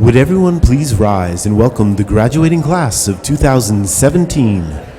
Would everyone please rise and welcome the graduating class of 2017.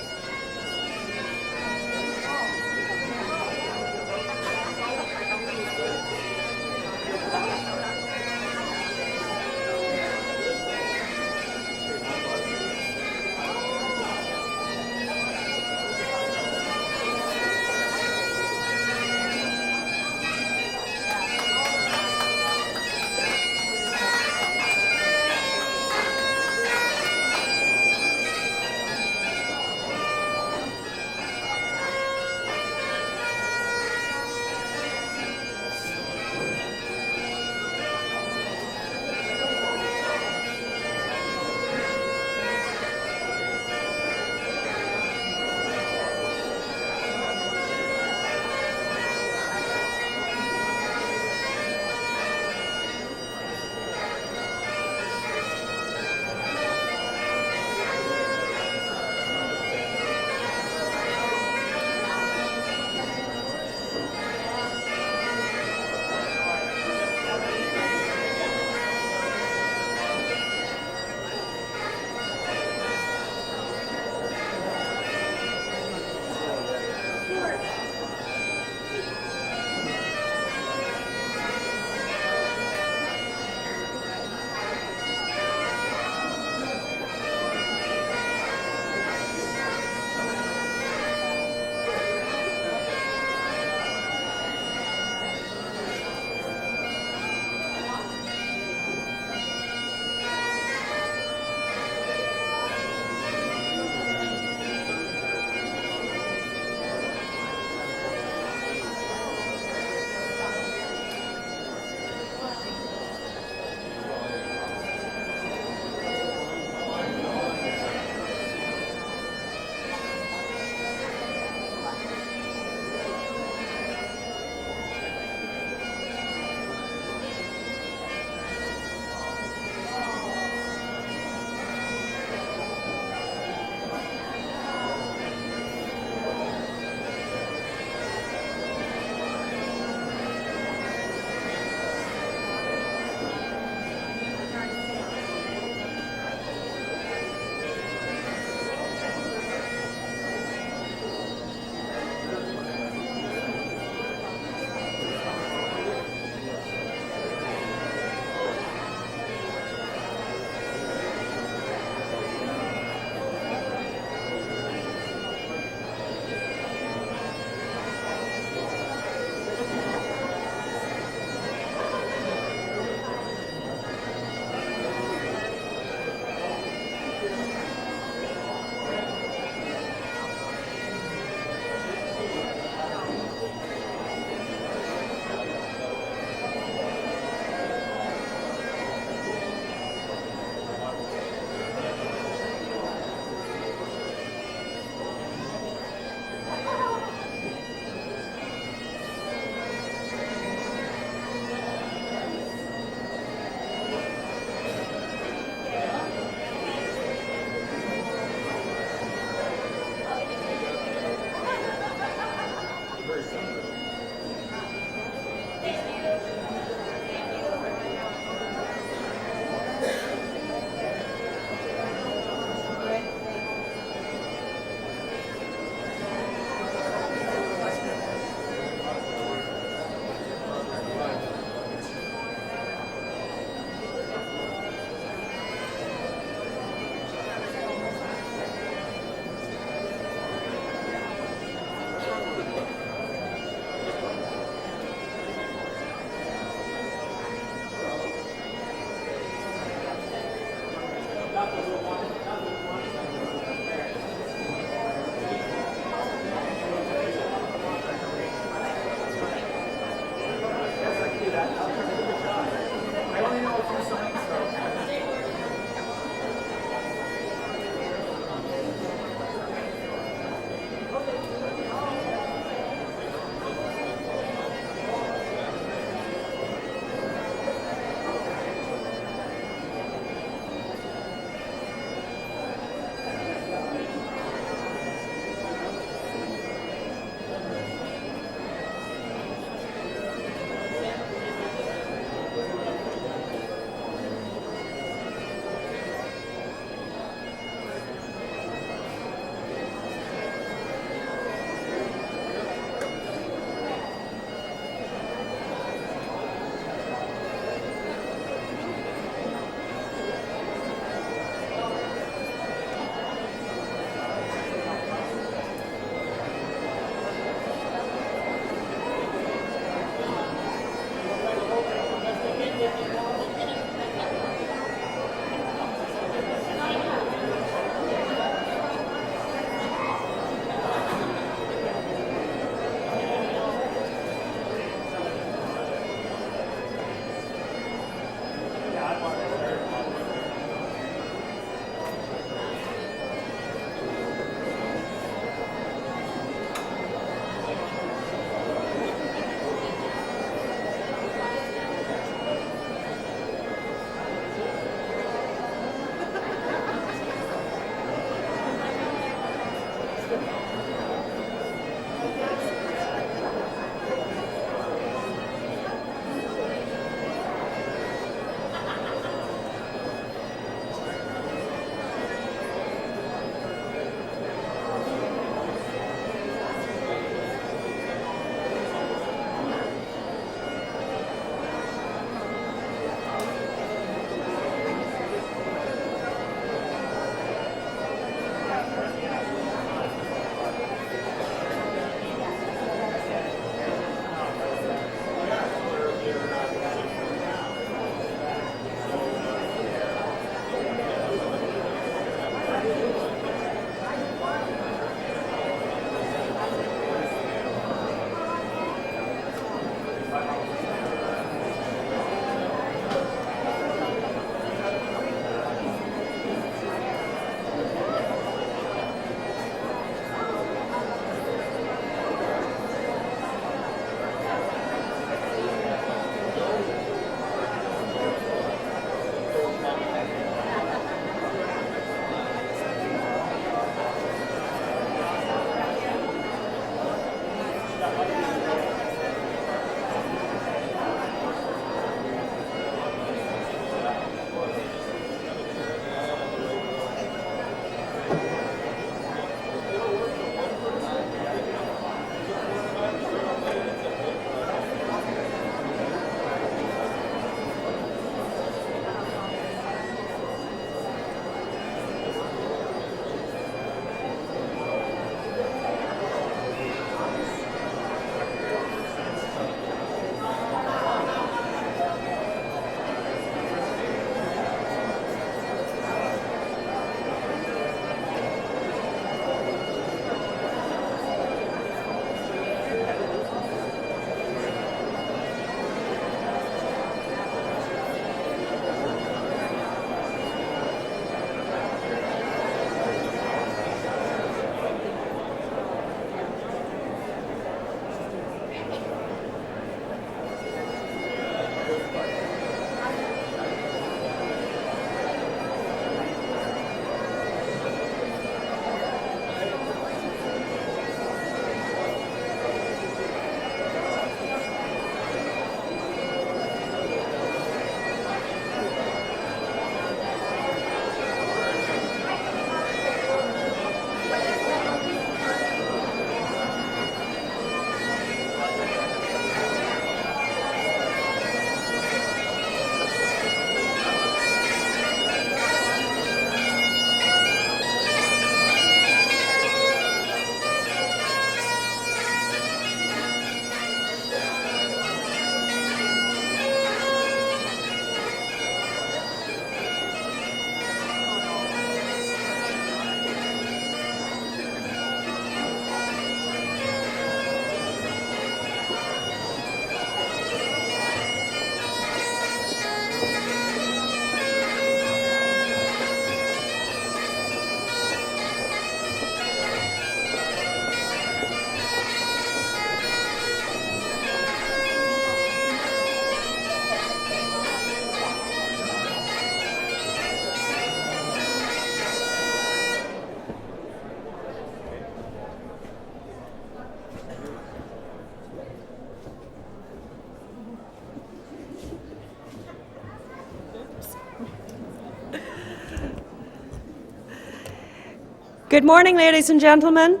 Good morning, ladies and gentlemen.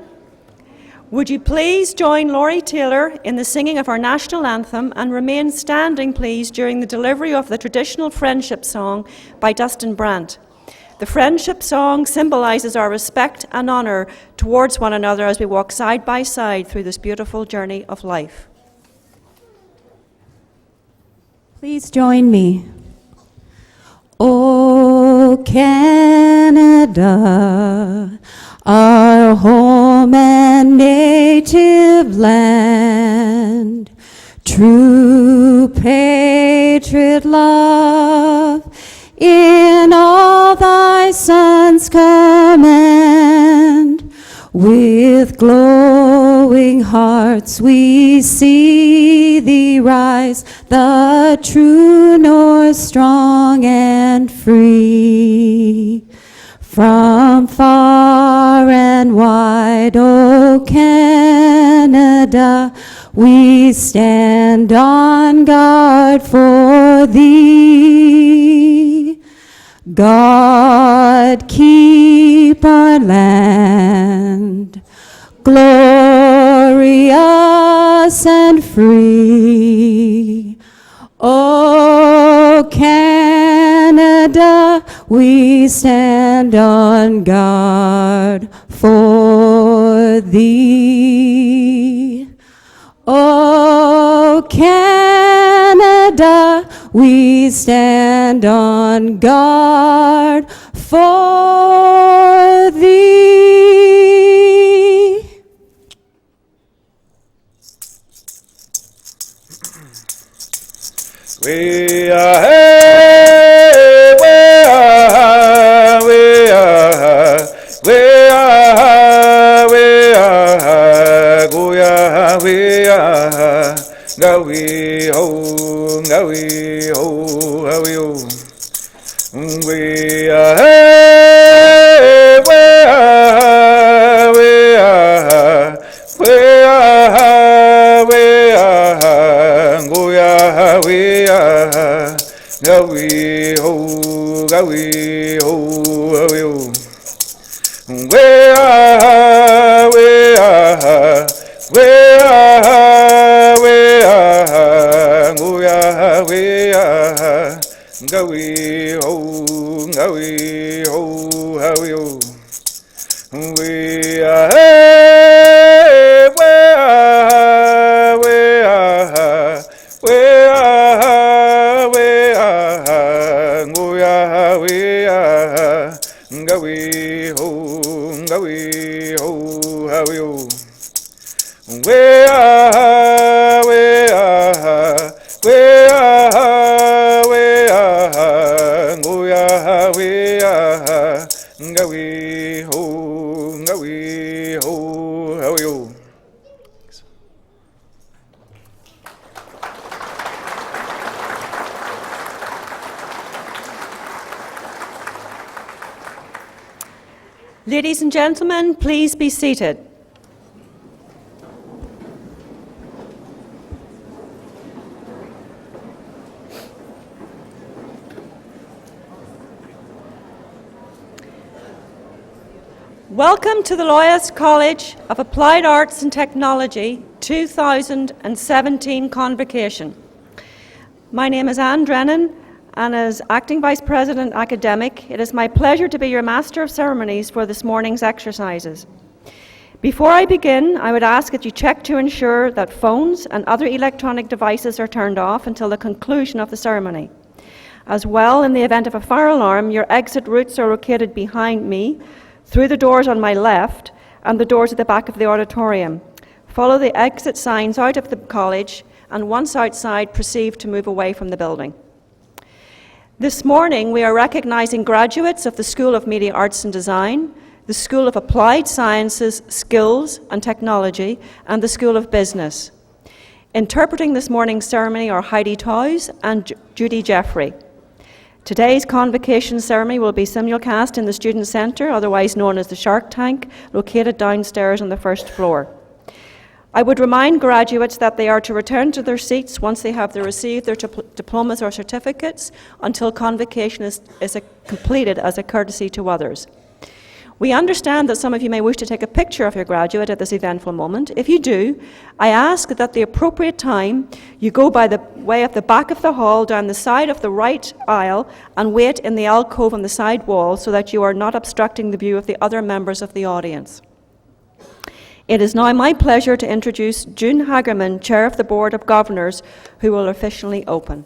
Would you please join Laurie Taylor in the singing of our national anthem and remain standing, please, during the delivery of the traditional friendship song by Dustin Brandt. The friendship song symbolises our respect and honour towards one another as we walk side by side through this beautiful journey of life. Please join me. O Canada, our home and native land, true patriot love, in all thy sons command. With glowing hearts we see thee rise, the true North strong and free. From far and wide, O Canada, we stand on guard for thee. God keep our land glorious and free. O Canada, we stand on guard for thee. O Canada, we stand on guard for thee. We are, hey, we are, we are, we are, we are, go ya, we are, go we ho, go we ho, how we ho. We are, hey, we are, we are, we are, we are, go ya, we are, go we ho, how we ho. We are, we are, we are, we are, go ya, we are, go we ho, how we ho. We are, hey, we are, we are, we are, we are, go ya, we are, go we ho, how we ho. We are, we are, we are, we are, go ya, we are, go we ho, how we ho. Ladies and gentlemen, please be seated. Welcome to the Loyalist College of Applied Arts and Technology 2017 Convocation. My name is Anne Drennan, and as Acting Vice President Academic, it is my pleasure to be your Master of Ceremonies for this morning's exercises. Before I begin, I would ask that you check to ensure that phones and other electronic devices are turned off until the conclusion of the ceremony. As well, in the event of a fire alarm, your exit routes are located behind me, through the doors on my left, and the doors at the back of the auditorium. Follow the exit signs out of the college, and once outside, proceed to move away from the building. This morning, we are recognizing graduates of the School of Media Arts and Design, the School of Applied Sciences, Skills and Technology, and the School of Business. Interpreting this morning's ceremony are Heidi Towes and Judy Jeffrey. Today's convocation ceremony will be simulcast in the Student Centre, otherwise known as the Shark Tank, located downstairs on the first floor. I would remind graduates that they are to return to their seats once they have received their diplomas or certificates until convocation is completed as a courtesy to others. We understand that some of you may wish to take a picture of your graduate at this eventful moment. If you do, I ask that at the appropriate time you go by the way of the back of the hall, down the side of the right aisle, and wait in the alcove on the side wall so that you are not obstructing the view of the other members of the audience. It is now my pleasure to introduce June Hagerman, Chair of the Board of Governors, who will officially open.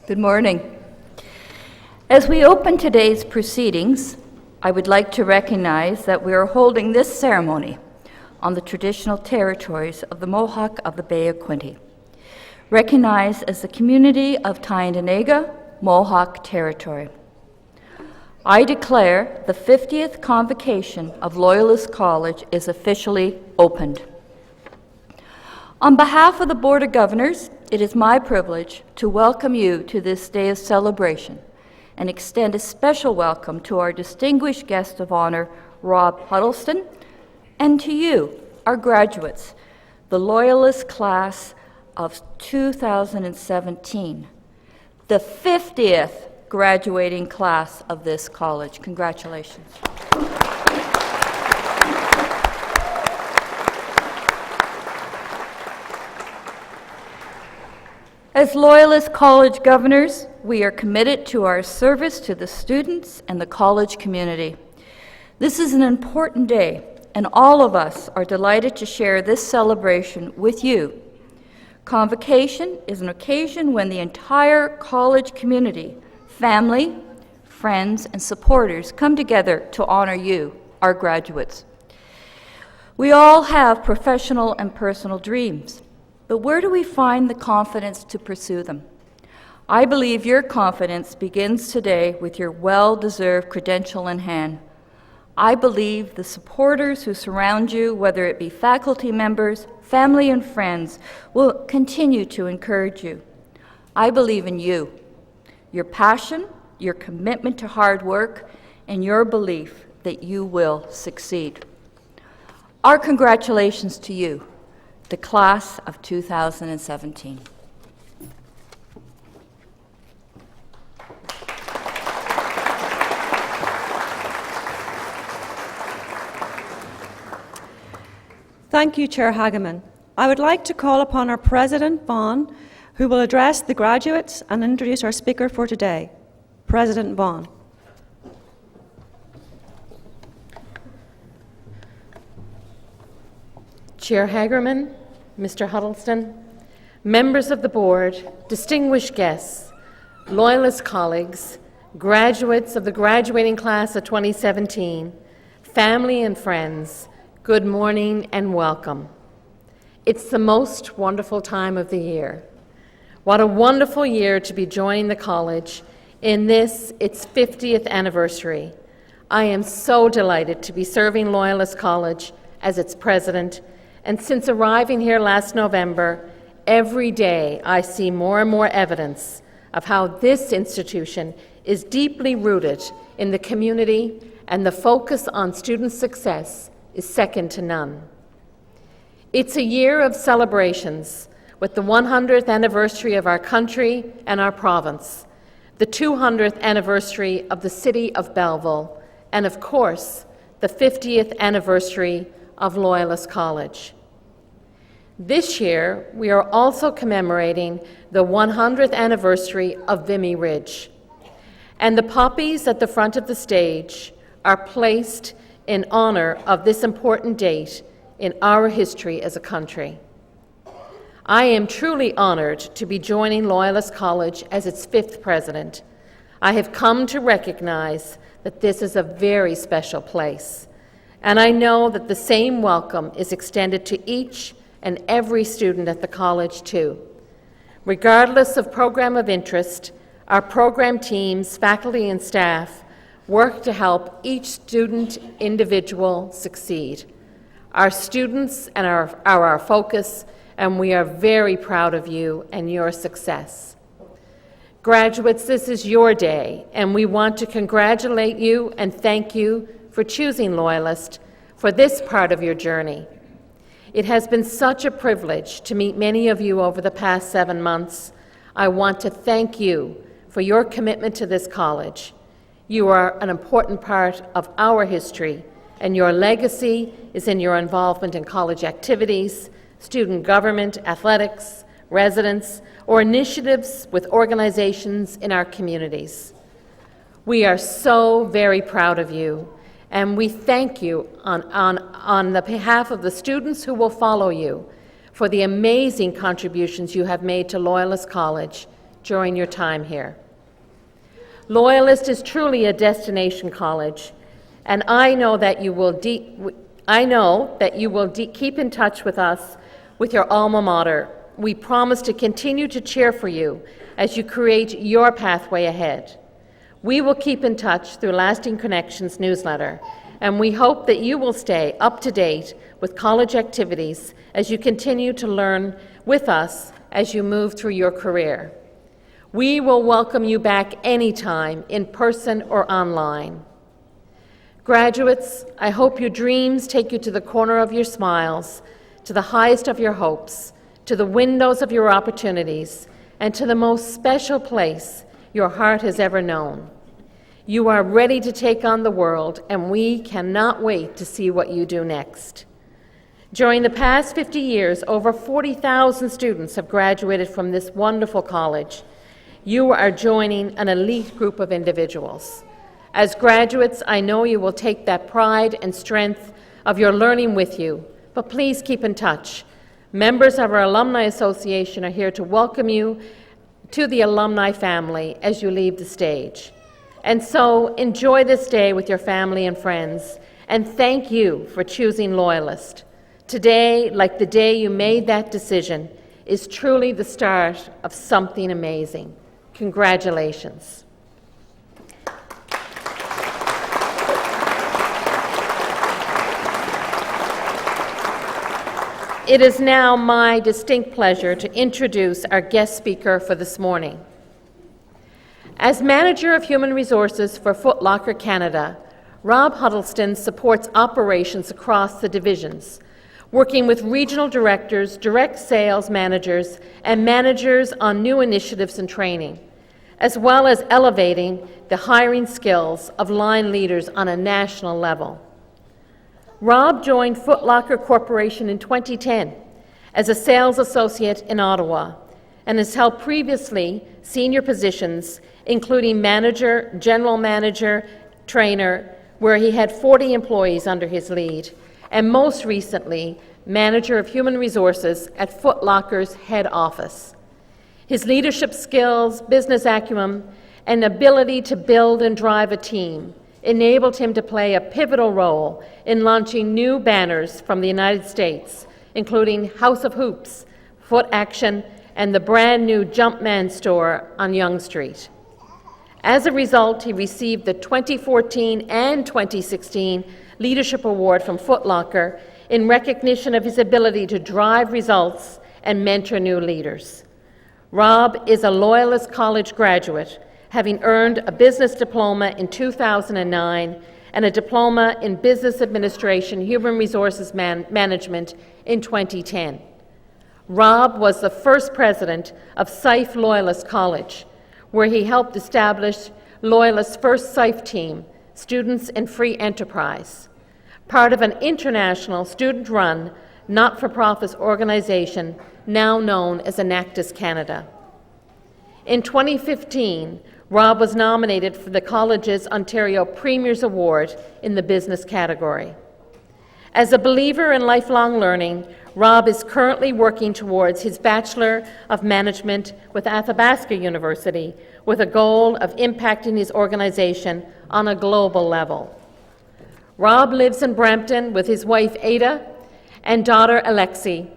Good morning. As we open today's proceedings, I would like to recognize that we are holding this ceremony on the traditional territories of the Mohawk of the Bay of Quinte, recognized as the community of Tyendinaga Mohawk Territory. I declare the 50th Convocation of Loyalist College is officially opened. On behalf of the Board of Governors, it is my privilege to welcome you to this day of celebration and extend a special welcome to our distinguished guest of honor, Rob Huddleston, and to you, our graduates, the Loyalist class of 2017, the 50th graduating class of this college. Congratulations. As Loyalist College Governors, we are committed to our service to the students and the college community. This is an important day, and all of us are delighted to share this celebration with you. Convocation is an occasion when the entire college community, family, friends, and supporters come together to honor you, our graduates. We all have professional and personal dreams. But where do we find the confidence to pursue them? I believe your confidence begins today with your well-deserved credential in hand. I believe the supporters who surround you, whether it be faculty members, family, and friends, will continue to encourage you. I believe in you, your passion, your commitment to hard work, and your belief that you will succeed. Our congratulations to you, the class of 2017. Thank you, Chair Hageman. I would like to call upon our President, Vaughan, who will address the graduates and introduce our speaker for today. President Vaughan. Chair Hagerman, Mr. Huddleston, members of the board, distinguished guests, Loyalist colleagues, graduates of the graduating class of 2017, family and friends, good morning and welcome. It's the most wonderful time of the year. What a wonderful year to be joining the college in this, its 50th anniversary. I am so delighted to be serving Loyalist College as its president, and since arriving here last November, every day I see more and more evidence of how this institution is deeply rooted in the community, and the focus on student success is second to none. It's a year of celebrations with the 100th anniversary of our country and our province, the 200th anniversary of the city of Belleville, and of course, the 50th anniversary of Loyalist College. This year, we are also commemorating the 100th anniversary of Vimy Ridge, and the poppies at the front of the stage are placed in honor of this important date in our history as a country. I am truly honored to be joining Loyalist College as its 5th president. I have come to recognize that this is a very special place, and I know that the same welcome is extended to each and every student at the college too. Regardless of program of interest, our program teams, faculty, and staff work to help each student individual succeed. Our students are our focus, and we are very proud of you and your success. Graduates, this is your day, and we want to congratulate you and thank you for choosing Loyalist for this part of your journey. It has been such a privilege to meet many of you over the past 7 months. I want to thank you for your commitment to this college. You are an important part of our history, and your legacy is in your involvement in college activities, student government, athletics, residence, or initiatives with organizations in our communities. We are so very proud of you, and we thank you on the behalf of the students who will follow you for the amazing contributions you have made to Loyalist College during your time here. Loyalist is truly a destination college, and I know that you will keep in touch with us with your alma mater. We promise to continue to cheer for you as you create your pathway ahead. We will keep in touch through Lasting Connections newsletter, and we hope that you will stay up to date with college activities as you continue to learn with us as you move through your career. We will welcome you back anytime, in person or online. Graduates, I hope your dreams take you to the corner of your smiles, to the highest of your hopes, to the windows of your opportunities, and to the most special place your heart has ever known. You are ready to take on the world, and we cannot wait to see what you do next. During the past 50 years, over 40,000 students have graduated from this wonderful college. You are joining an elite group of individuals. As graduates, I know you will take that pride and strength of your learning with you, but please keep in touch. Members of our Alumni Association are here to welcome you to the alumni family as you leave the stage. And so enjoy this day with your family and friends, and thank you for choosing Loyalist. Today, like the day you made that decision, is truly the start of something amazing. Congratulations. It is now my distinct pleasure to introduce our guest speaker for this morning. As Manager of Human Resources for Foot Locker Canada, Rob Huddleston supports operations across the divisions, working with regional directors, direct sales managers, and managers on new initiatives and training, as well as elevating the hiring skills of line leaders on a national level. Rob joined Foot Locker Corporation in 2010 as a sales associate in Ottawa and has held previously senior positions, including manager, general manager, trainer, where he had 40 employees under his lead, and most recently, manager of human resources at Foot Locker's head office. His leadership skills, business acumen, and ability to build and drive a team enabled him to play a pivotal role in launching new banners from the United States, including House of Hoops, Foot Action, and the brand new Jumpman store on Yonge Street. As a result, he received the 2014 and 2016 Leadership Award from Foot Locker in recognition of his ability to drive results and mentor new leaders. Rob is a Loyalist College graduate, having earned a business diploma in 2009 and a diploma in business administration, human resources management in 2010. Rob was the first president of SIFE Loyalist College, where he helped establish Loyalist's first SIFE team, Students in Free Enterprise, part of an international student-run, not-for-profit organization now known as Enactus Canada. In 2015, Rob was nominated for the college's Ontario Premier's Award in the business category. As a believer in lifelong learning, Rob is currently working towards his Bachelor of Management with Athabasca University with a goal of impacting his organization on a global level. Rob lives in Brampton with his wife Ada and daughter Alexi,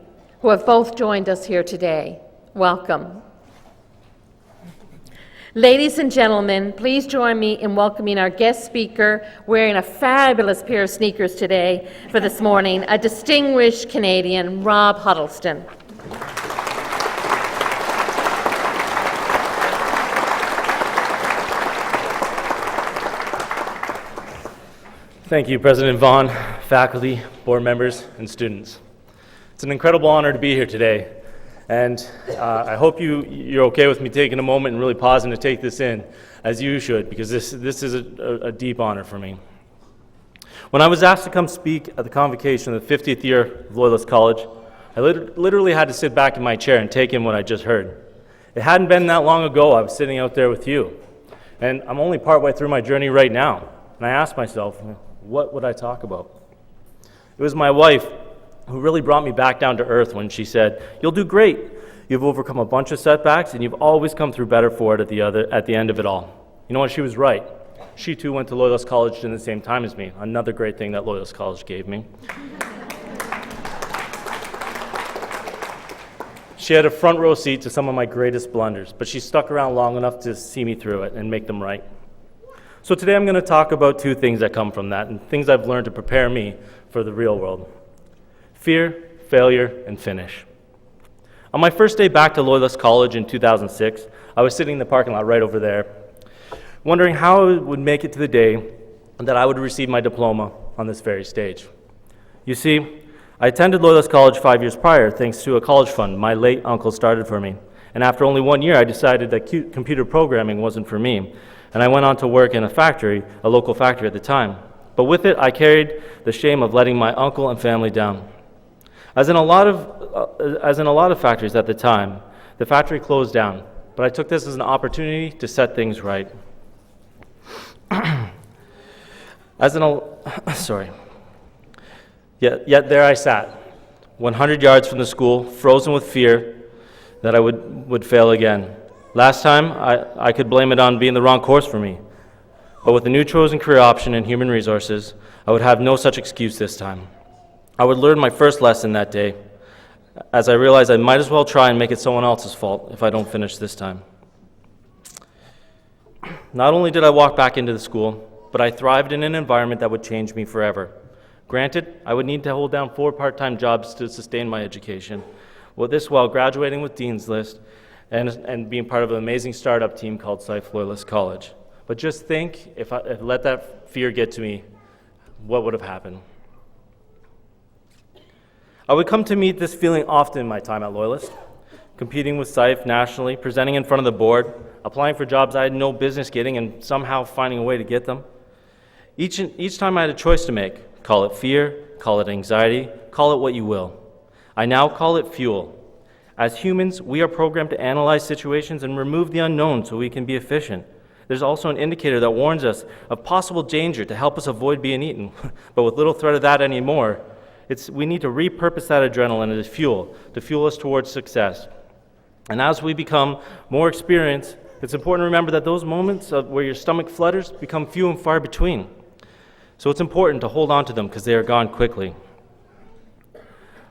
who have both joined us here today. Welcome. Ladies and gentlemen, please join me in welcoming our guest speaker, wearing a fabulous pair of sneakers today for this morning, a distinguished Canadian, Rob Huddleston. Thank you, President Vaughan, faculty, board members, and students. It's an incredible honor to be here today And I hope you're okay with me taking a moment and really pausing to take this in, as you should, because this is a deep honor for me. When I was asked to come speak at the Convocation of the 50th year of Loyalist College, I literally had to sit back in my chair and take in what I just heard. It hadn't been that long ago I was sitting out there with you, and I'm only partway through my journey right now, and I asked myself, what would I talk about? It was my wife who really brought me back down to earth when she said, "You'll do great. You've overcome a bunch of setbacks, and you've always come through better for it at the end of it all." You know what? She was right. She too went to Loyalist College in the same time as me. Another great thing that Loyalist College gave me. She had a front row seat to some of my greatest blunders, but she stuck around long enough to see me through it and make them right. So today I'm going to talk about two things that come from that and things I've learned to prepare me for the real world: fear, failure, and finish. On my first day back to Loyalist College in 2006, I was sitting in the parking lot right over there, wondering how I would make it to the day that I would receive my diploma on this very stage. You see, I attended Loyalist College 5 years prior thanks to a college fund my late uncle started for me. And after only 1 year, I decided that computer programming wasn't for me. And I went on to work in a local factory at the time. But with it, I carried the shame of letting my uncle and family down. As in a lot of factories at the time, the factory closed down. But I took this as an opportunity to set things right. Yet there I sat, 100 yards from the school, frozen with fear that I would fail again. Last time, I could blame it on being the wrong course for me. But with the new chosen career option in human resources, I would have no such excuse this time. I would learn my first lesson that day, as I realized I might as well try and make it someone else's fault if I don't finish this time. Not only did I walk back into the school, but I thrived in an environment that would change me forever. Granted, I would need to hold down 4 part-time jobs to sustain my education. Well, this while graduating with Dean's List and being part of an amazing startup team called Sife Loyalist College. But just think, if I let that fear get to me, what would have happened? I would come to meet this feeling often in my time at Loyalist, competing with Sife nationally, presenting in front of the board, applying for jobs I had no business getting, and somehow finding a way to get them. Each time I had a choice to make. Call it fear, call it anxiety, call it what you will. I now call it fuel. As humans, we are programmed to analyze situations and remove the unknown so we can be efficient. There's also an indicator that warns us of possible danger to help us avoid being eaten. But with little threat of that anymore, we need to repurpose that adrenaline as fuel to fuel us towards success. And as we become more experienced, it's important to remember that those moments where your stomach flutters become few and far between. So it's important to hold on to them because they are gone quickly.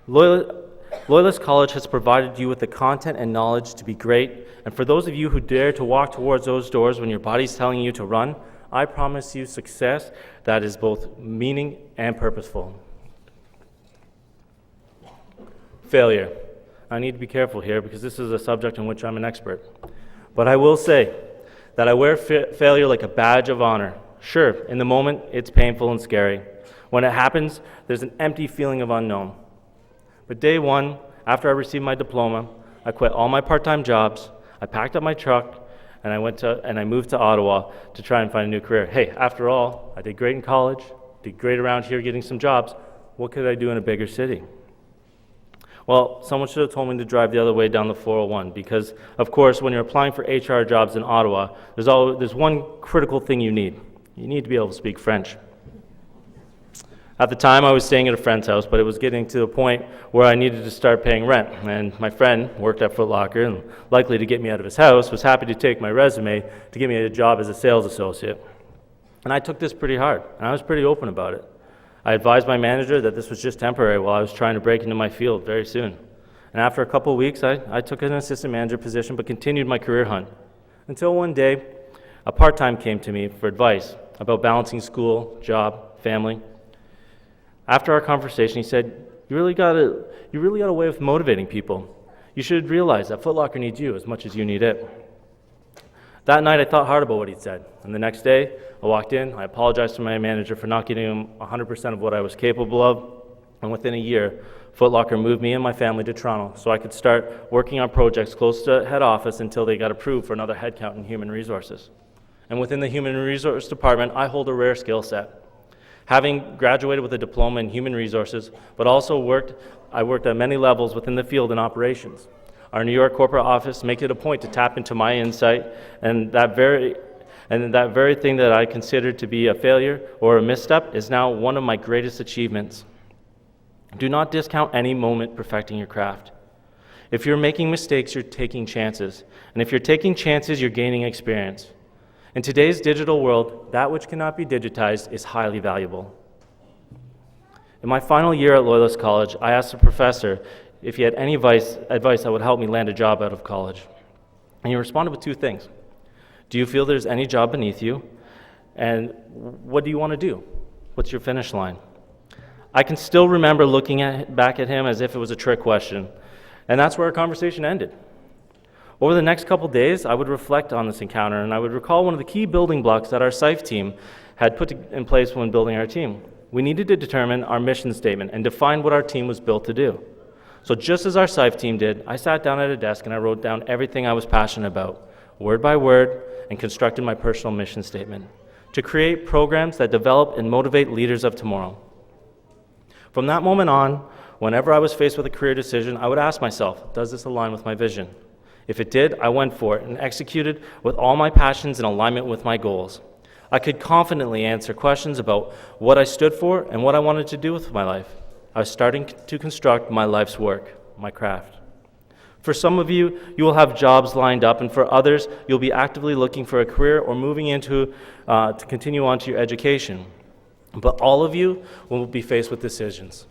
Loyalist College has provided you with the content and knowledge to be great, and for those of you who dare to walk towards those doors when your body's telling you to run, I promise you success that is both meaning and purposeful. Failure. I need to be careful here because this is a subject in which I'm an expert. But I will say that I wear failure like a badge of honor. Sure, in the moment, it's painful and scary. When it happens, there's an empty feeling of unknown. But day one, after I received my diploma, I quit all my part-time jobs, I packed up my truck, and I moved to Ottawa to try and find a new career. Hey, after all, I did great in college, did great around here getting some jobs. What could I do in a bigger city? Well, someone should have told me to drive the other way down the 401 because, of course, when you're applying for HR jobs in Ottawa, there's one critical thing you need. You need to be able to speak French. At the time, I was staying at a friend's house, but it was getting to the point where I needed to start paying rent. And my friend worked at Foot Locker and, likely to get me out of his house, was happy to take my resume to get me a job as a sales associate. And I took this pretty hard, and I was pretty open about it. I advised my manager that this was just temporary while I was trying to break into my field very soon. And after a couple of weeks, I took an assistant manager position but continued my career hunt. Until one day, a part-time came to me for advice about balancing school, job, family. After our conversation, he said, you really got a way of motivating people. You should realize that Foot Locker needs you as much as you need it. That night, I thought hard about what he'd said. And the next day, I walked in, I apologized to my manager for not getting him 100% of what I was capable of. And within a year, Foot Locker moved me and my family to Toronto so I could start working on projects close to head office until they got approved for another headcount in human resources. And within the human resource department, I hold a rare skill set. Having graduated with a diploma in human resources, but also I worked at many levels within the field in operations. Our New York corporate office make it a point to tap into my insight, and that very thing that I considered to be a failure or a misstep is now one of my greatest achievements. Do not discount any moment perfecting your craft. If you're making mistakes, you're taking chances. And if you're taking chances, you're gaining experience. In today's digital world, that which cannot be digitized is highly valuable. In my final year at Loyalist College, I asked the professor if he had any advice that would help me land a job out of college. And he responded with two things. Do you feel there's any job beneath you? And what do you want to do? What's your finish line? I can still remember looking back at him as if it was a trick question. And that's where our conversation ended. Over the next couple days, I would reflect on this encounter, and I would recall one of the key building blocks that our SIFE team had put in place when building our team. We needed to determine our mission statement and define what our team was built to do. So just as our SIFE team did, I sat down at a desk and I wrote down everything I was passionate about, word by word, and constructed my personal mission statement to create programs that develop and motivate leaders of tomorrow. From that moment on, whenever I was faced with a career decision, I would ask myself, does this align with my vision? If it did, I went for it and executed with all my passions in alignment with my goals. I could confidently answer questions about what I stood for and what I wanted to do with my life. I was starting to construct my life's work, my craft. For some of you, you will have jobs lined up, and for others, you'll be actively looking for a career or moving into to continue on to your education. But all of you will be faced with decisions.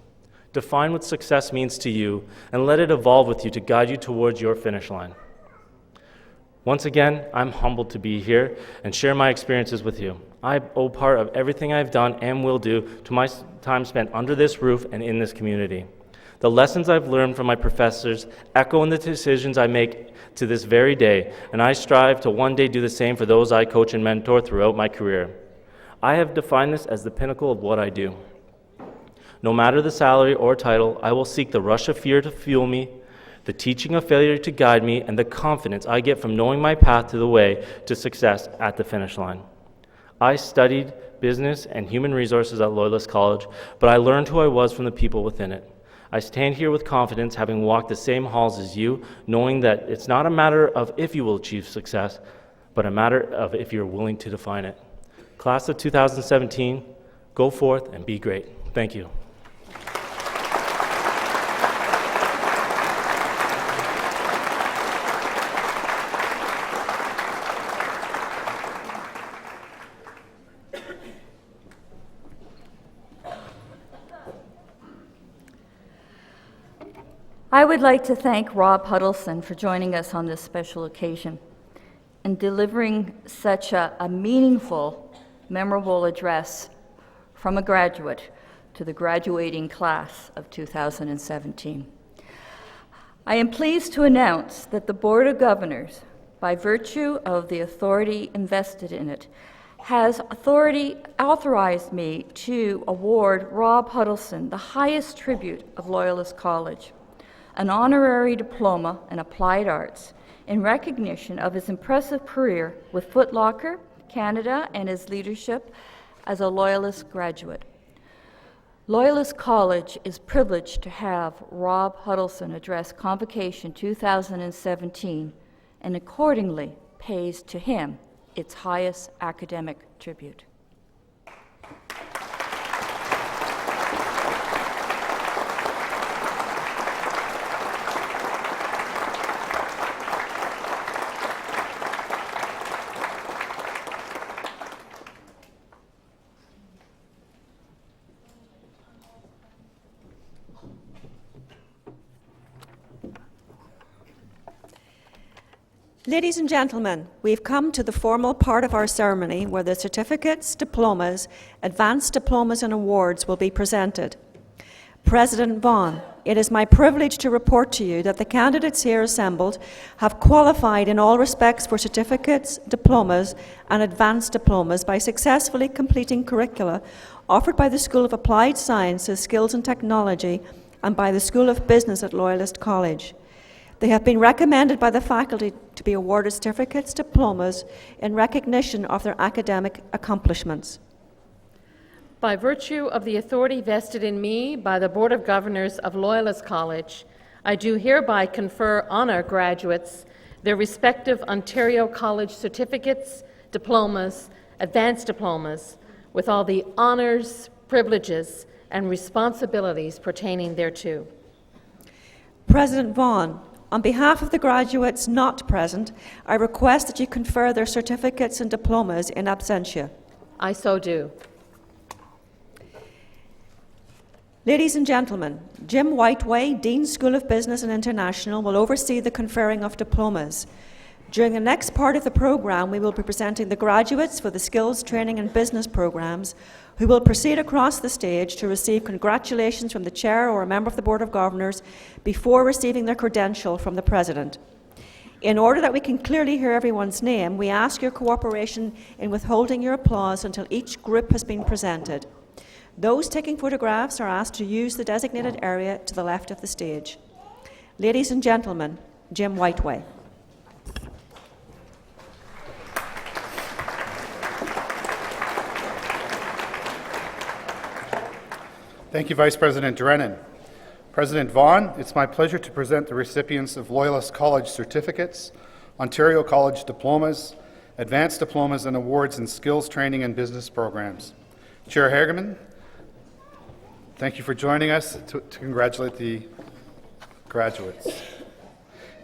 Define what success means to you and let it evolve with you to guide you towards your finish line. Once again, I'm humbled to be here and share my experiences with you. I owe part of everything I've done and will do to my time spent under this roof and in this community. The lessons I've learned from my professors echo in the decisions I make to this very day, and I strive to one day do the same for those I coach and mentor throughout my career. I have defined this as the pinnacle of what I do. No matter the salary or title, I will seek the rush of fear to fuel me, the teaching of failure to guide me, and the confidence I get from knowing my path to the way to success at the finish line. I studied business and human resources at Loyalist College, but I learned who I was from the people within it. I stand here with confidence, having walked the same halls as you, knowing that it's not a matter of if you will achieve success, but a matter of if you're willing to define it. Class of 2017, go forth and be great. Thank you. I would like to thank Rob Huddleston for joining us on this special occasion and delivering such a meaningful, memorable address from a graduate to the graduating class of 2017. I am pleased to announce that the Board of Governors, by virtue of the authority invested in it, has authorized me to award Rob Huddleston the highest tribute of Loyalist College, an honorary diploma in applied arts, in recognition of his impressive career with Foot Locker, Canada, and his leadership as a Loyalist graduate. Loyalist College is privileged to have Rob Huddleston address Convocation 2017 and accordingly pays to him its highest academic tribute. Ladies and gentlemen, we've come to the formal part of our ceremony where the certificates, diplomas, advanced diplomas and awards will be presented. President Vaughan, it is my privilege to report to you that the candidates here assembled have qualified in all respects for certificates, diplomas and advanced diplomas by successfully completing curricula offered by the School of Applied Sciences, Skills and Technology and by the School of Business at Loyalist College. They have been recommended by the faculty to be awarded certificates, diplomas in recognition of their academic accomplishments. By virtue of the authority vested in me by the Board of Governors of Loyalist College, I do hereby confer on our graduates their respective Ontario College certificates, diplomas, advanced diplomas, with all the honours, privileges, and responsibilities pertaining thereto. President Vaughan, on behalf of the graduates not present, I request that you confer their certificates and diplomas in absentia. I so do. Ladies and gentlemen, Jim Whiteway, Dean, School of Business and International, will oversee the conferring of diplomas. During the next part of the program, we will be presenting the graduates for the Skills Training and Business programs, who will proceed across the stage to receive congratulations from the Chair or a member of the Board of Governors before receiving their credential from the President. In order that we can clearly hear everyone's name, we ask your cooperation in withholding your applause until each group has been presented. Those taking photographs are asked to use the designated area to the left of the stage. Ladies and gentlemen, Jim Whiteway. Thank you, Vice President Drennan. President Vaughan, it's my pleasure to present the recipients of Loyalist College certificates, Ontario College diplomas, advanced diplomas and awards in skills training and business programs. Chair Hagerman, thank you for joining us to congratulate the graduates.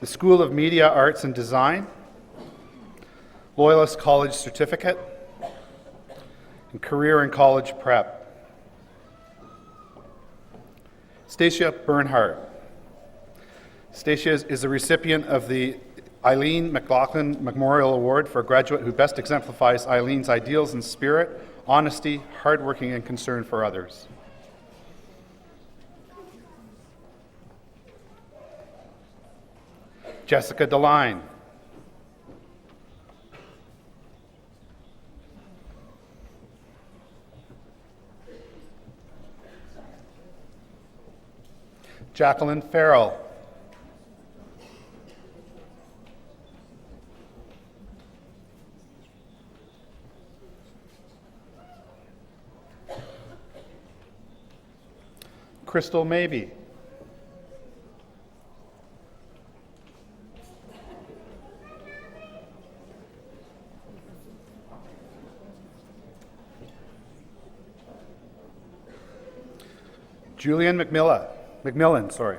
The School of Media, Arts and Design, Loyalist College certificate, and career and college prep. Stacia Bernhardt. Stacia is a recipient of the Eileen McLaughlin Memorial Award for a graduate who best exemplifies Eileen's ideals and spirit, honesty, hardworking, and concern for others. Jessica DeLine. Jacqueline Farrell. Crystal Mabey. Julian McMillan, sorry.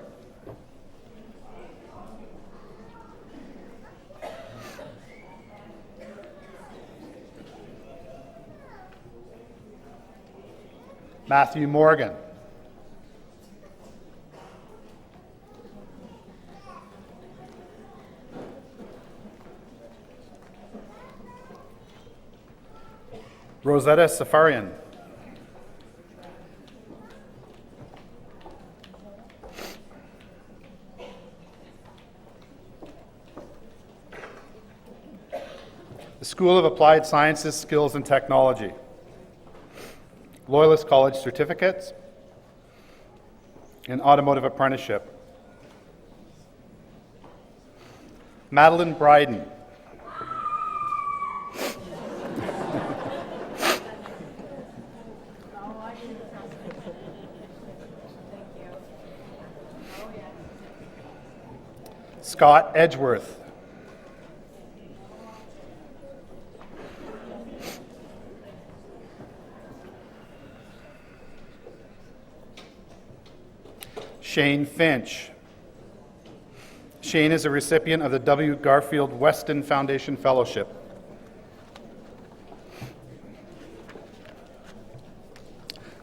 Matthew Morgan. Rosetta Safarian. The School of Applied Sciences, Skills and Technology. Loyalist College certificates and automotive apprenticeship. Madeline Bryden. Scott Edgeworth. Shane Finch. Shane is a recipient of the W. Garfield Weston Foundation Fellowship.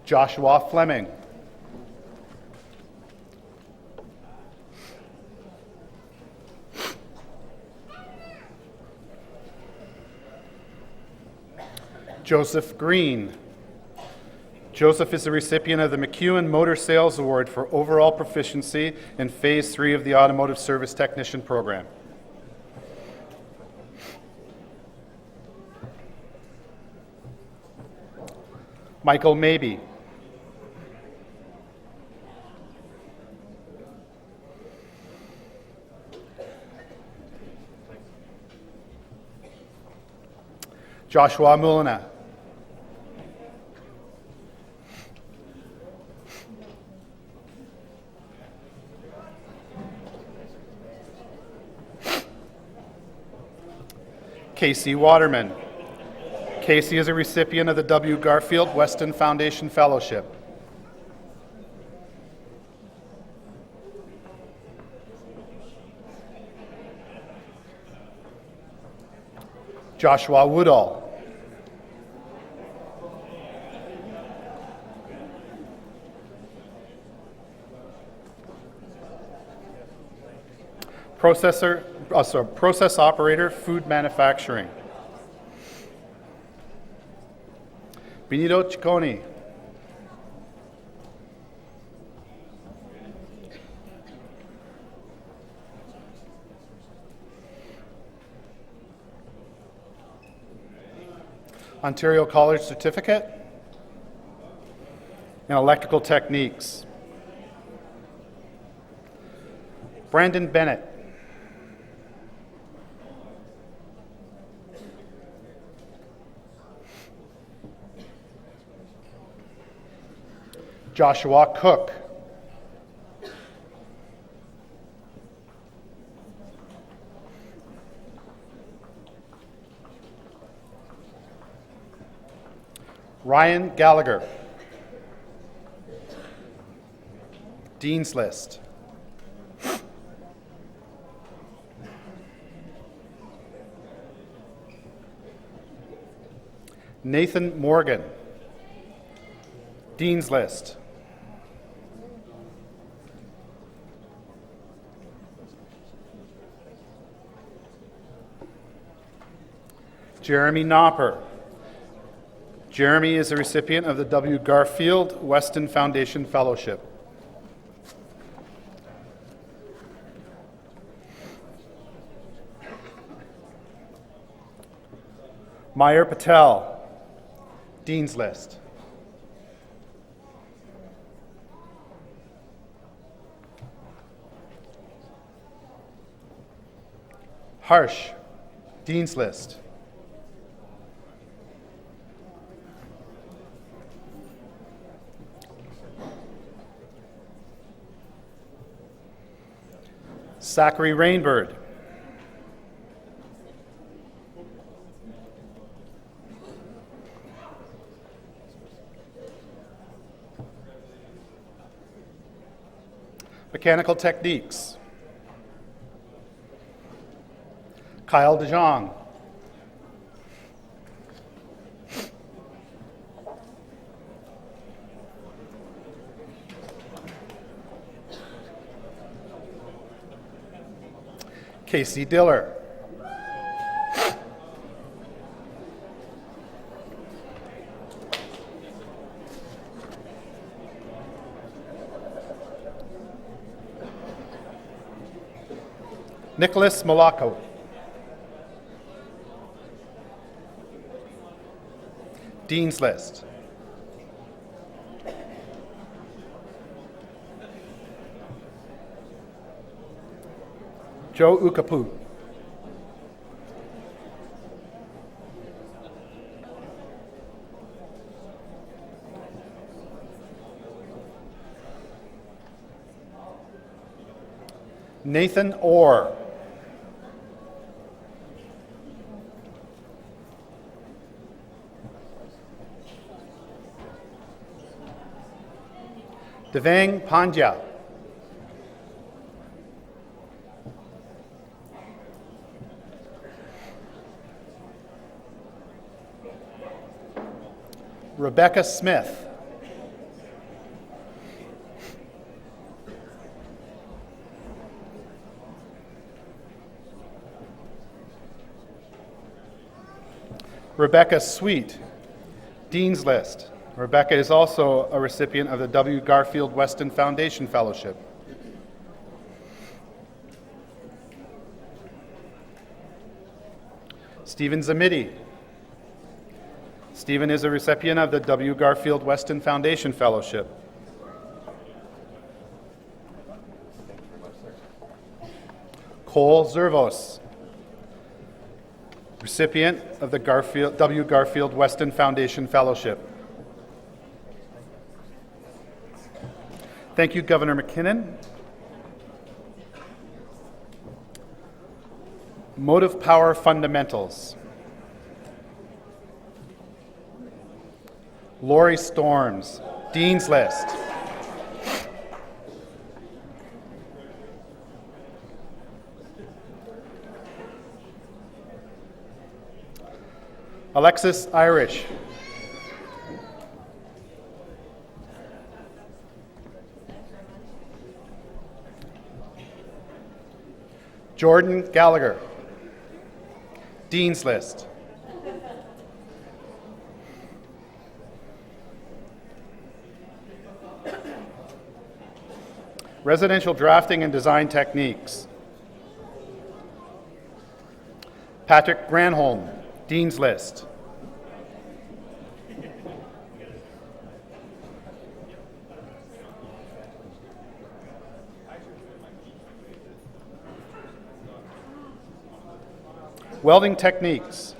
Joshua Fleming. Joseph Green. Joseph is the recipient of the McEwen Motor Sales Award for overall proficiency in Phase 3 of the Automotive Service Technician Program. Michael Mabey. Joshua Mulina. Casey Waterman. Casey is a recipient of the W. Garfield Weston Foundation Fellowship. Joshua Woodall. Process operator, food manufacturing. Benito Ciccone. Ontario College Certificate in Electrical Techniques. Brandon Bennett. Joshua Cook. Ryan Gallagher. Dean's List. Nathan Morgan. Dean's List. Jeremy Knopper. Jeremy is a recipient of the W. Garfield Weston Foundation Fellowship. Meyer Patel. Dean's List. Harsh. Dean's List. Zachary Rainbird. Mechanical Techniques. Kyle DeJong. Casey Diller. Nicholas Malacco. Dean's List. Joe Ukapu. Nathan Orr. Devang Pandya. Rebecca Smith. Rebecca Sweet. Dean's List. Rebecca is also a recipient of the W. Garfield Weston Foundation Fellowship. Stephen Zamidi. Stephen is a recipient of the W. Garfield Weston Foundation Fellowship. Cole Zervos. recipient of the W. Garfield Weston Foundation Fellowship. Thank you, Governor McKinnon. Motive Power Fundamentals. Lori Storms, Dean's List. Alexis Irish. Jordan Gallagher, Dean's List. Residential Drafting and Design Techniques. Patrick Granholm, Dean's List. Welding Techniques.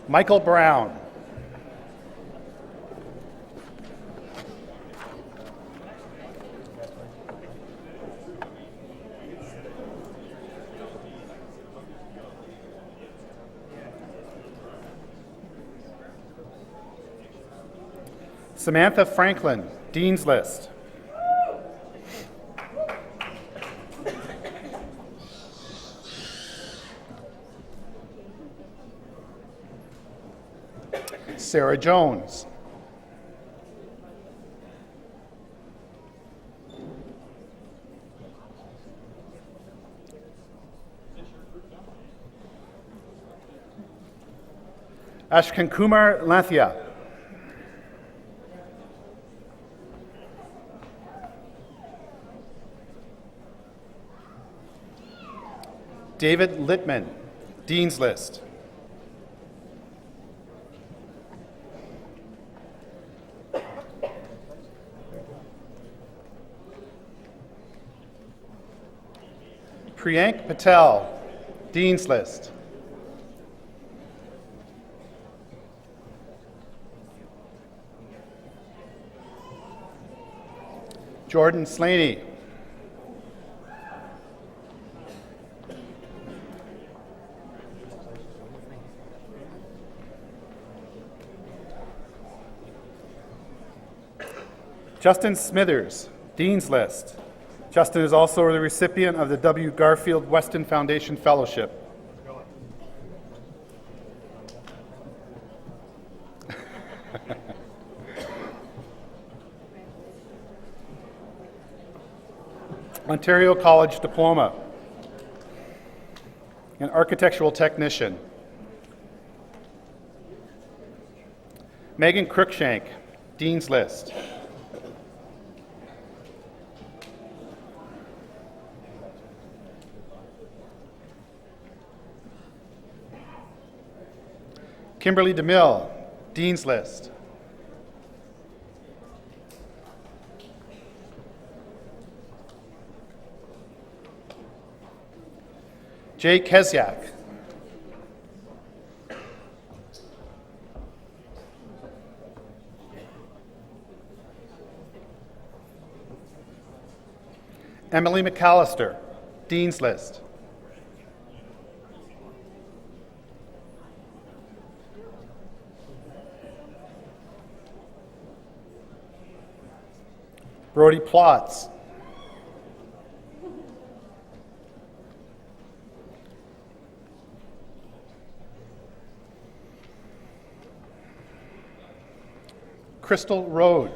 Michael Brown. Samantha Franklin, Dean's List. Sarah Jones. Ashkan Kumar Lathia. David Littman, Dean's List. Priyank Patel, Dean's List. Jordan Slaney. Justin Smithers, Dean's List. Justin is also the recipient of the W. Garfield Weston Foundation Fellowship. Ontario College Diploma. An architectural technician. Megan Cruikshank, Dean's List. Kimberly DeMille, Dean's List. Jay Kesyak. Emily McAllister, Dean's List. Brody Plotz. Crystal Road.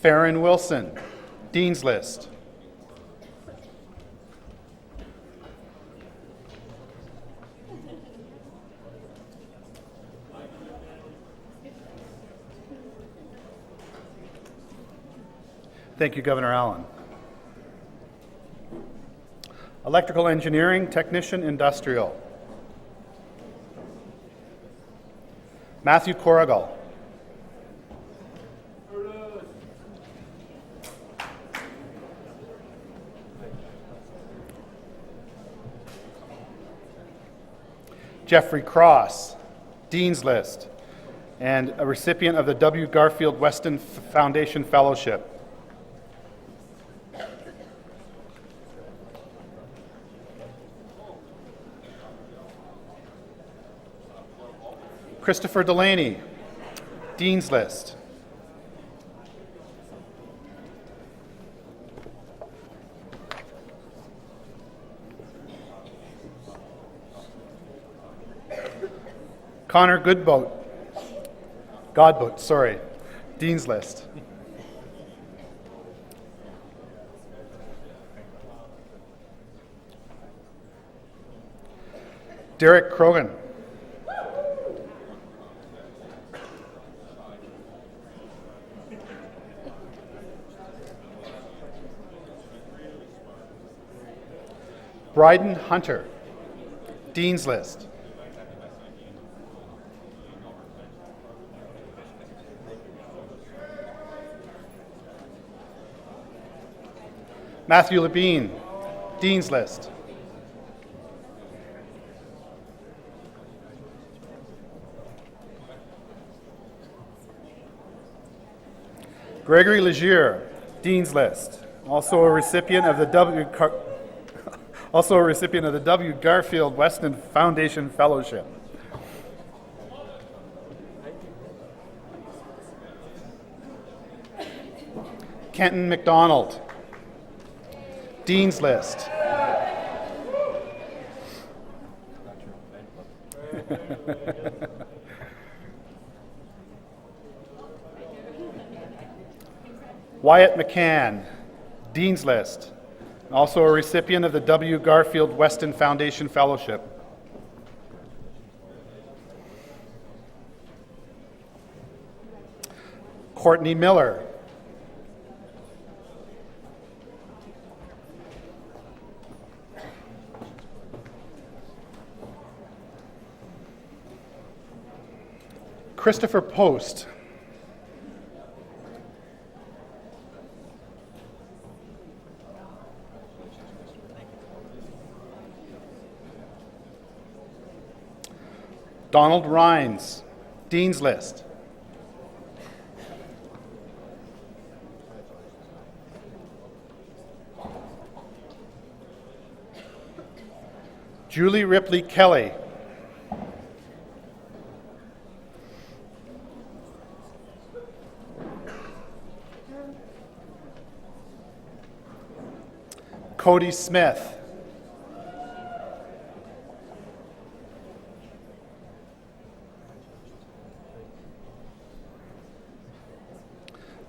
Farron Wilson, Dean's List. Thank you, Governor Allen. Electrical Engineering Technician Industrial. Matthew Corrigal. Jeffrey Cross, Dean's List, and a recipient of the W. Garfield Weston Foundation Fellowship. Christopher Delaney, Dean's List. Connor Godbout, Dean's List. Derek Krogan. Bryden Hunter, Dean's List. Matthew Labine, Dean's List. Gregory Legier, Dean's List. Also a recipient of the W. Garfield Weston Foundation Fellowship. Kenton McDonald, Dean's List. Wyatt McCann, Dean's List. Also a recipient of the W. Garfield Weston Foundation Fellowship. Courtney Miller. Christopher Post. Donald Rhines, Dean's List. Julie Ripley Kelly. Cody Smith.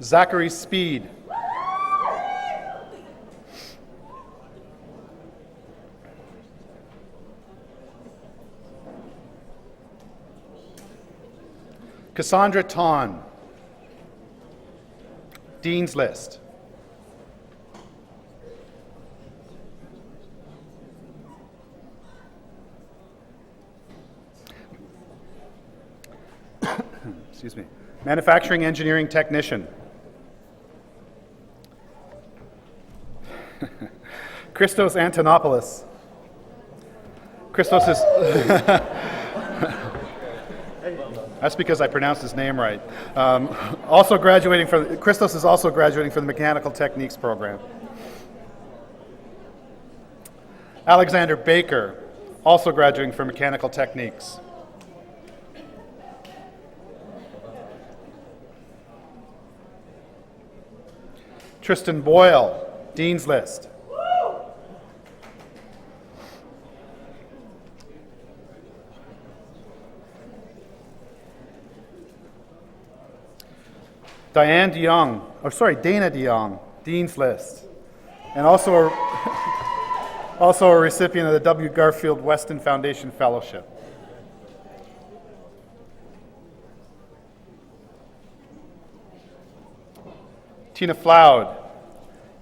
Zachary Speed. Cassandra Ton, Dean's List. Excuse me. Manufacturing Engineering Technician. Christos Antonopoulos. Christos is... That's because I pronounced his name right. Christos is also graduating from the Mechanical Techniques program. Alexander Baker, also graduating from Mechanical Techniques. Tristan Boyle, Dean's List. Dana DeYoung, Dean's List. And also a recipient of the W. Garfield Weston Foundation Fellowship. Tina Floud.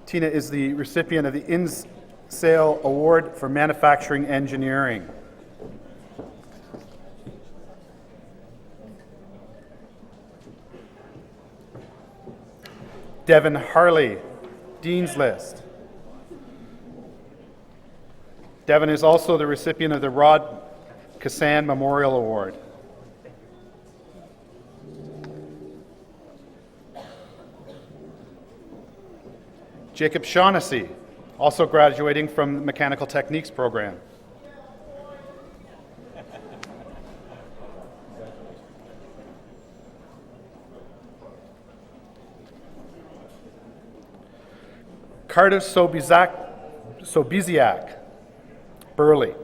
Tina is the recipient of the INSAIL Award for Manufacturing Engineering. Devin Harley, Dean's List. Devin is also the recipient of the Rod Kassan Memorial Award. Jacob Shaughnessy, also graduating from the Mechanical Techniques program. Cardiff Sobiziak, Burley.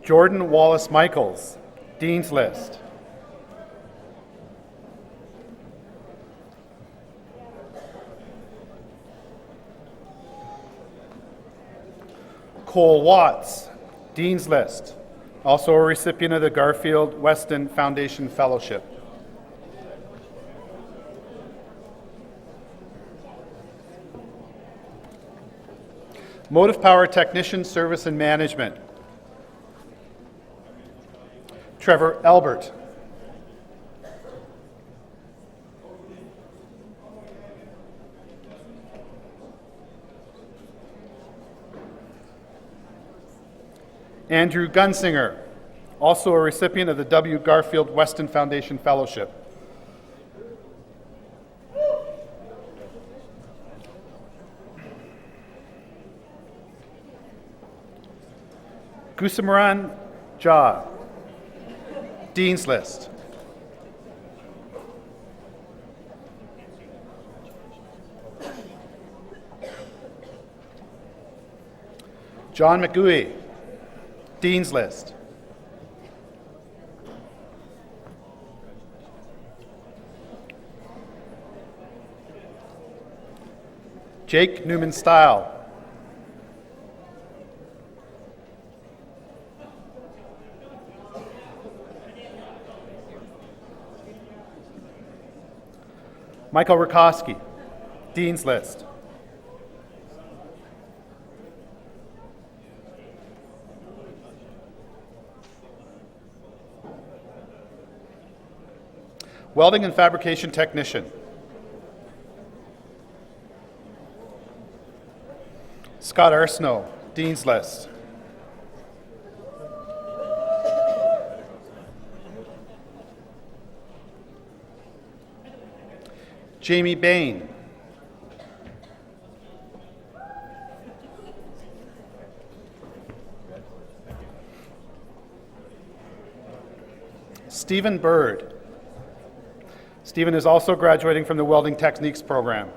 Jordan Wallace Michaels, Dean's List. Cole Watts, Dean's List. Also a recipient of the Garfield Weston Foundation Fellowship. Motive Power Technician, Service and Management. Trevor Albert. Andrew Gunsinger, also a recipient of the W. Garfield Weston Foundation Fellowship. Gusamaran Jha, Dean's List. John McGooey, Dean's List. Jake Newman-Style. Michael Rakowski, Dean's List. Welding and Fabrication Technician. Scott Arsenault, Dean's List. Jamie Bain. Stephen Bird. Stephen is also graduating from the Welding Techniques program.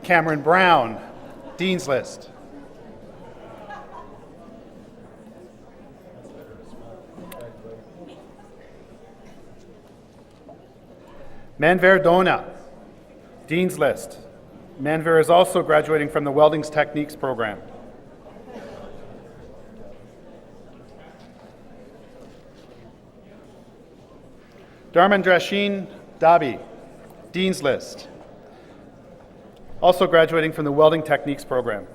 Cameron Brown, Dean's List. Manver Dona, Dean's List. Manver is also graduating from the Welding Techniques program. Dharmendrashin Dabi, Dean's List. Also graduating from the Welding Techniques program.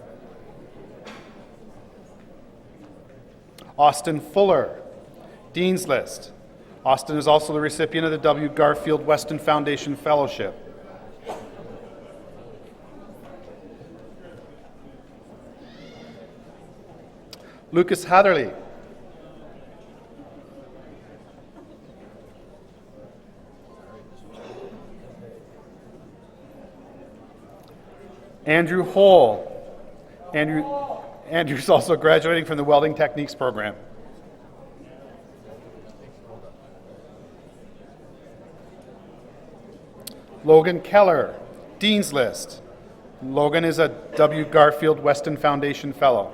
Austin Fuller, Dean's List. Austin is also the recipient of the W. Garfield Weston Foundation Fellowship. Lucas Hatherley. Andrew Hole. Andrew's also graduating from the Welding Techniques program. Logan Keller, Dean's List. Logan is a W. Garfield Weston Foundation Fellow.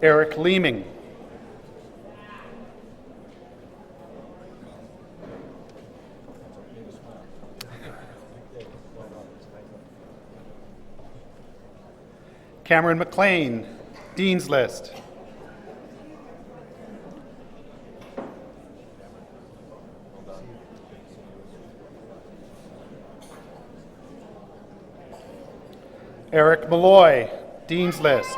Eric Leeming. Cameron McLean, Dean's List. Eric Malloy, Dean's List.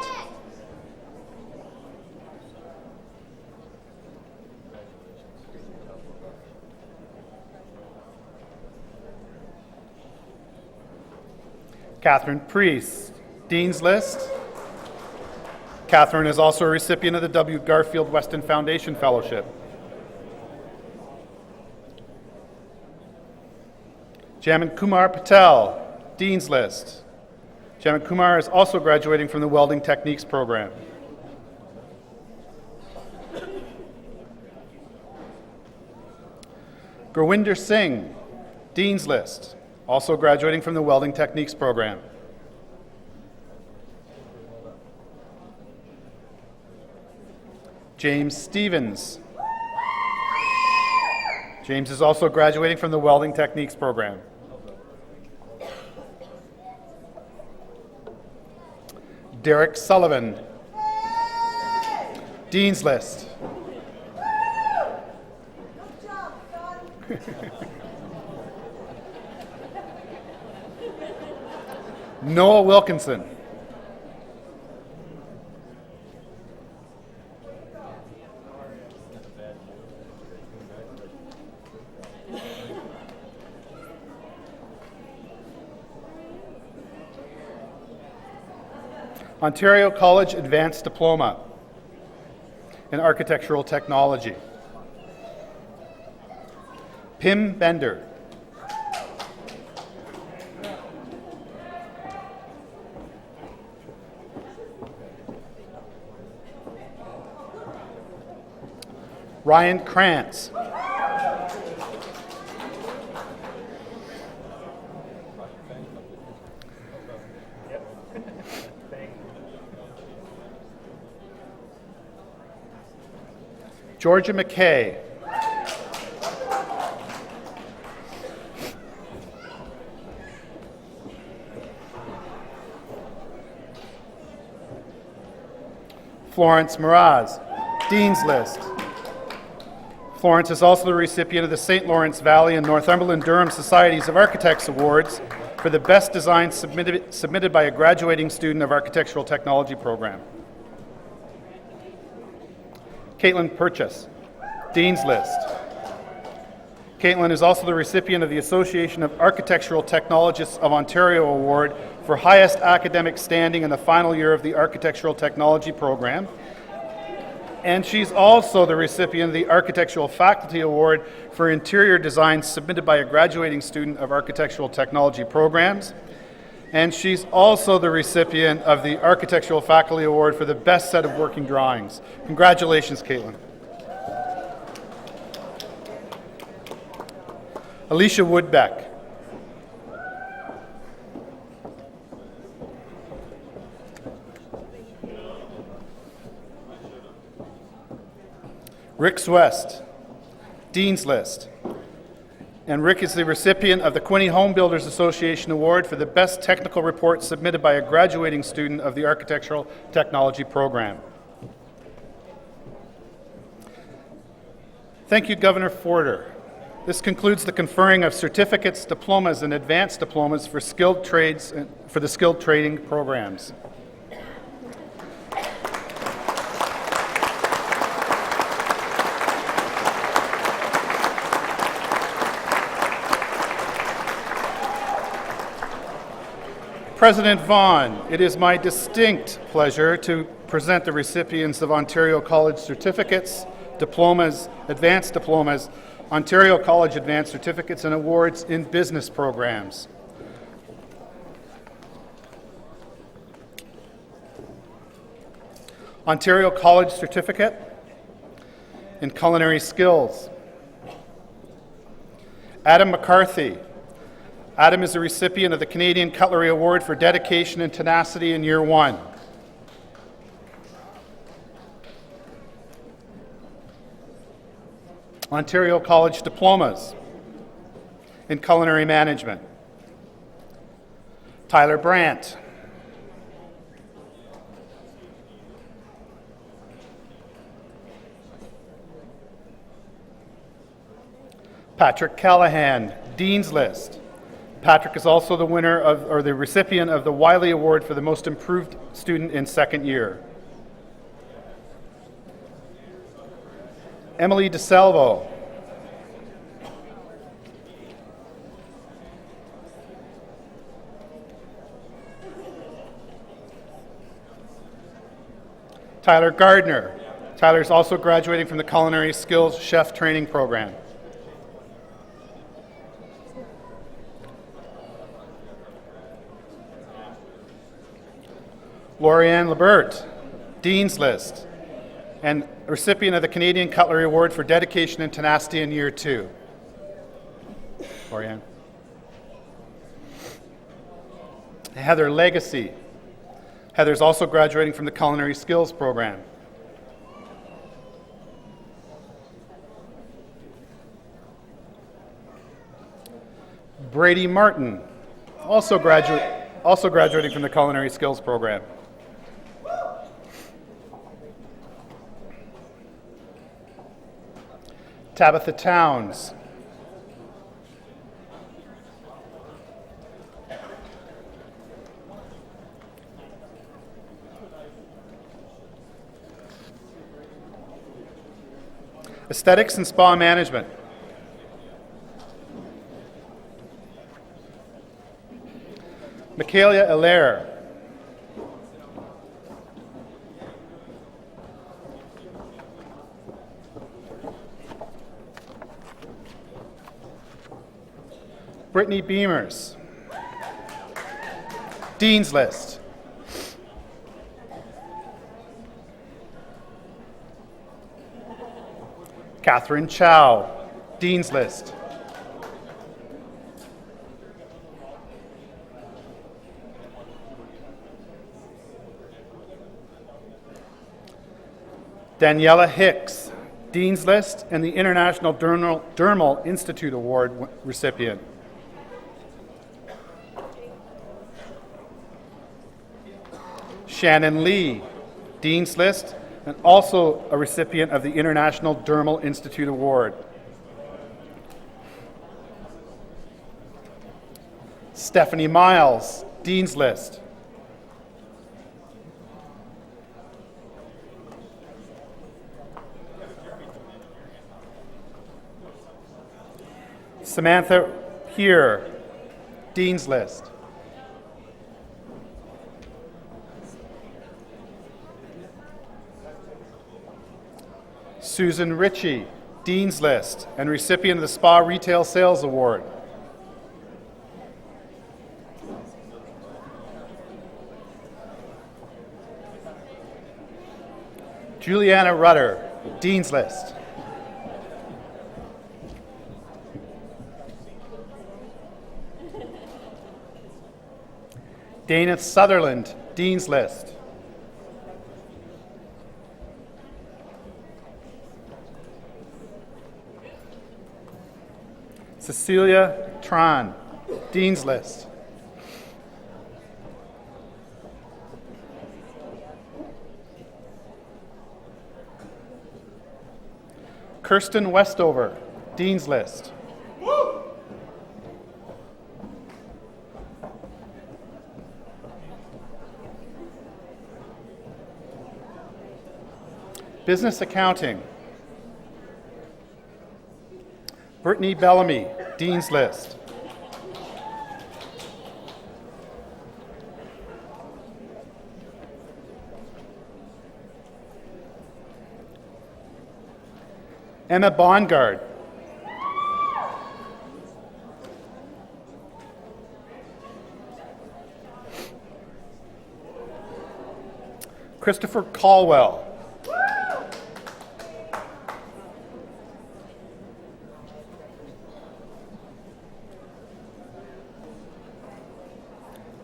Catherine Priest, Dean's List. Catherine is also a recipient of the W. Garfield Weston Foundation Fellowship. Jamin Kumar Patel, Dean's List. Jamin Kumar is also graduating from the Welding Techniques program. Gurwinder Singh, Dean's List, also graduating from the Welding Techniques program. James Stevens. James is also graduating from the Welding Techniques program. Derek Sullivan, Dean's List. Noah Wilkinson. Ontario College Advanced Diploma in Architectural Technology. Pim Bender. Ryan Krantz. Georgia McKay. Florence Miraz, Dean's List. Florence is also the recipient of the St. Lawrence Valley and Northumberland Durham Societies of Architects Awards for the best design submitted by a graduating student of Architectural Technology program. Caitlin Purchase, Dean's List. Caitlin is also the recipient of the Association of Architectural Technologists of Ontario Award for highest academic standing in the final year of the Architectural Technology program. And she's also the recipient of the Architectural Faculty Award for interior design submitted by a graduating student of Architectural Technology programs. And she's also the recipient of the Architectural Faculty Award for the best set of working drawings. Congratulations, Caitlin. Alicia Woodbeck. Rick West, Dean's List. And Rick is the recipient of the Quinte Home Builders Association Award for the best technical report submitted by a graduating student of the Architectural Technology program. Thank you, Governor Forder. This concludes the conferring of certificates, diplomas, and advanced diplomas for skilled trades and for the skilled trading programs. President Vaughan, it is my distinct pleasure to present the recipients of Ontario College certificates, diplomas, advanced diplomas, Ontario College advanced certificates, and awards in business programs. Ontario College certificate in culinary skills. Adam McCarthy. Adam is a recipient of the Canadian Cutlery Award for dedication and tenacity in year one. Ontario College diplomas in culinary management. Tyler Brandt. Patrick Callahan, Dean's List. Patrick is also the winner of, or the recipient of the Wiley Award for the Most Improved Student in second year. Emily DeSalvo. Tyler Gardner. Tyler is also graduating from the Culinary Skills Chef Training Program. Lorianne Lebert, Dean's List, and recipient of the Canadian Cutlery Award for Dedication and Tenacity in Year 2. Lorianne. Heather Legacy. Heather's also graduating from the Culinary Skills Program. Brady Martin, also graduating from the Culinary Skills Program. Tabitha Towns. Aesthetics and Spa Management. Michaela Allaire. Brittany Beamers. Dean's List. Catherine Chow. Dean's List. Daniela Hicks, Dean's List and the International Dermal Institute Award recipient. Shannon Lee, Dean's List, and also a recipient of the International Dermal Institute Award. Stephanie Miles, Dean's List. Samantha Here, Dean's List. Susan Ritchie, Dean's List, and recipient of the Spa Retail Sales Award. Juliana Rudder, Dean's List. Dana Sutherland, Dean's List. Cecilia Tran, Dean's List. Kirsten Westover, Dean's List. Business Accounting. Brittany Bellamy, Dean's List. Emma Bongard. Christopher Caldwell.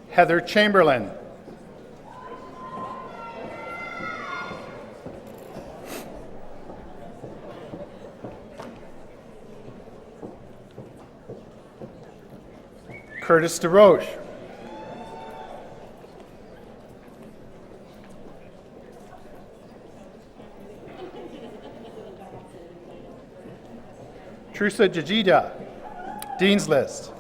Heather Chamberlain. Curtis DeRoche. Trusa Jajida, Dean's List.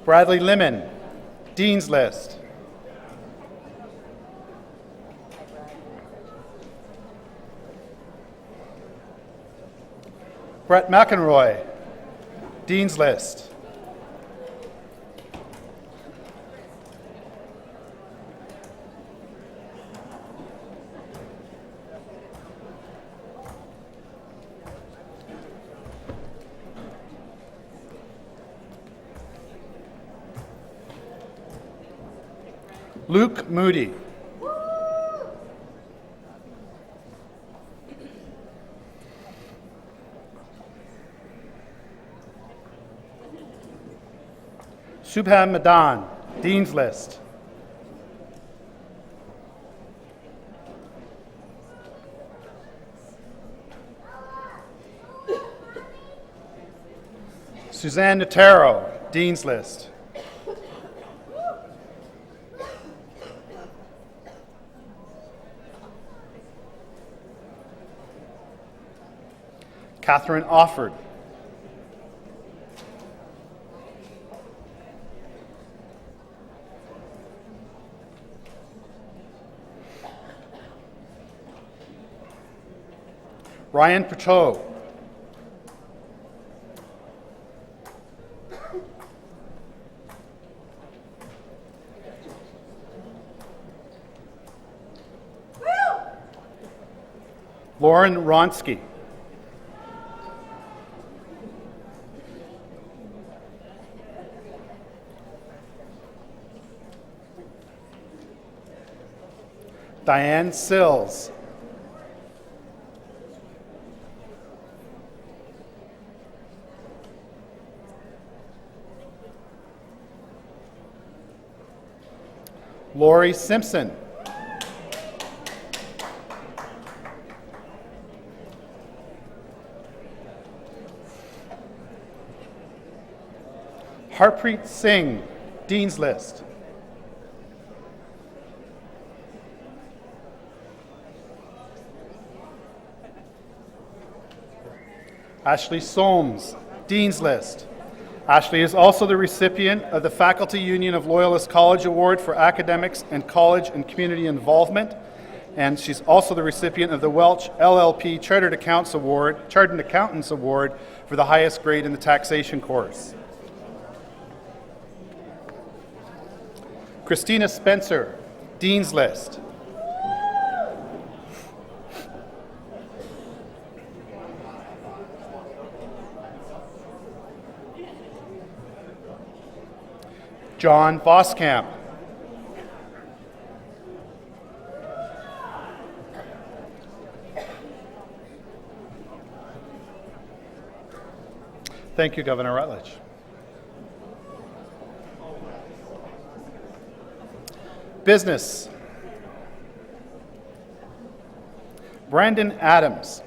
Bradley Limon, Dean's List. Brett McEnroy, Dean's List. Luke Moody. Subham Madan, Dean's List. Suzanne Notaro, Dean's List. Catherine Offord. Ryan Pateau. Lauren Ronsky. Diane Sills. Lori Simpson. Harpreet Singh, Dean's List. Ashley Soames, Dean's List. Ashley is also the recipient of the Faculty Union of Loyalist College Award for Academics and College and Community Involvement, and she's also the recipient of the Welch LLP Chartered Accountants Award for the highest grade in the taxation course. Christina Spencer, Dean's List. John Voskamp. Thank you, Governor Rutledge. Business. Brandon Adams.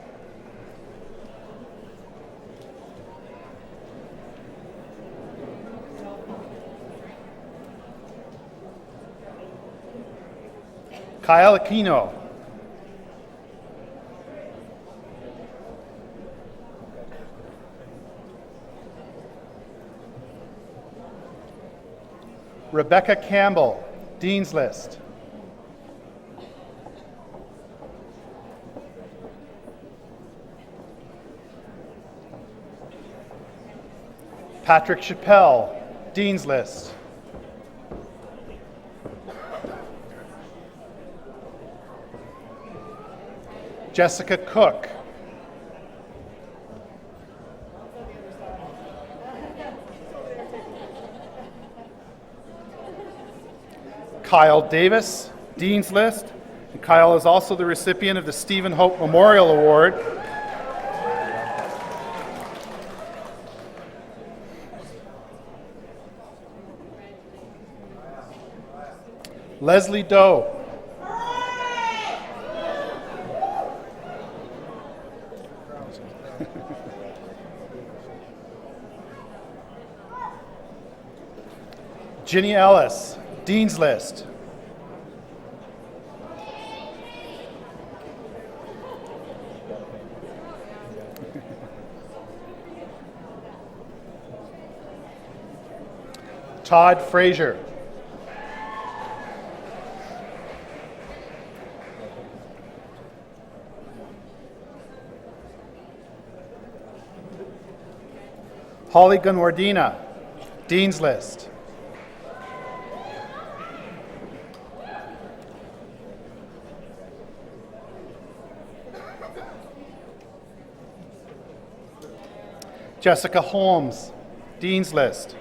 Kyle Aquino. Rebecca Campbell, Dean's List. Patrick Chappelle, Dean's List. Jessica Cook. Kyle Davis, Dean's List. And Kyle is also the recipient of the Stephen Hope Memorial Award. Leslie Doe. Ginny Ellis, Dean's List. Todd Fraser. Holly Gunwardina, Dean's List. Jessica Holmes, Dean's List.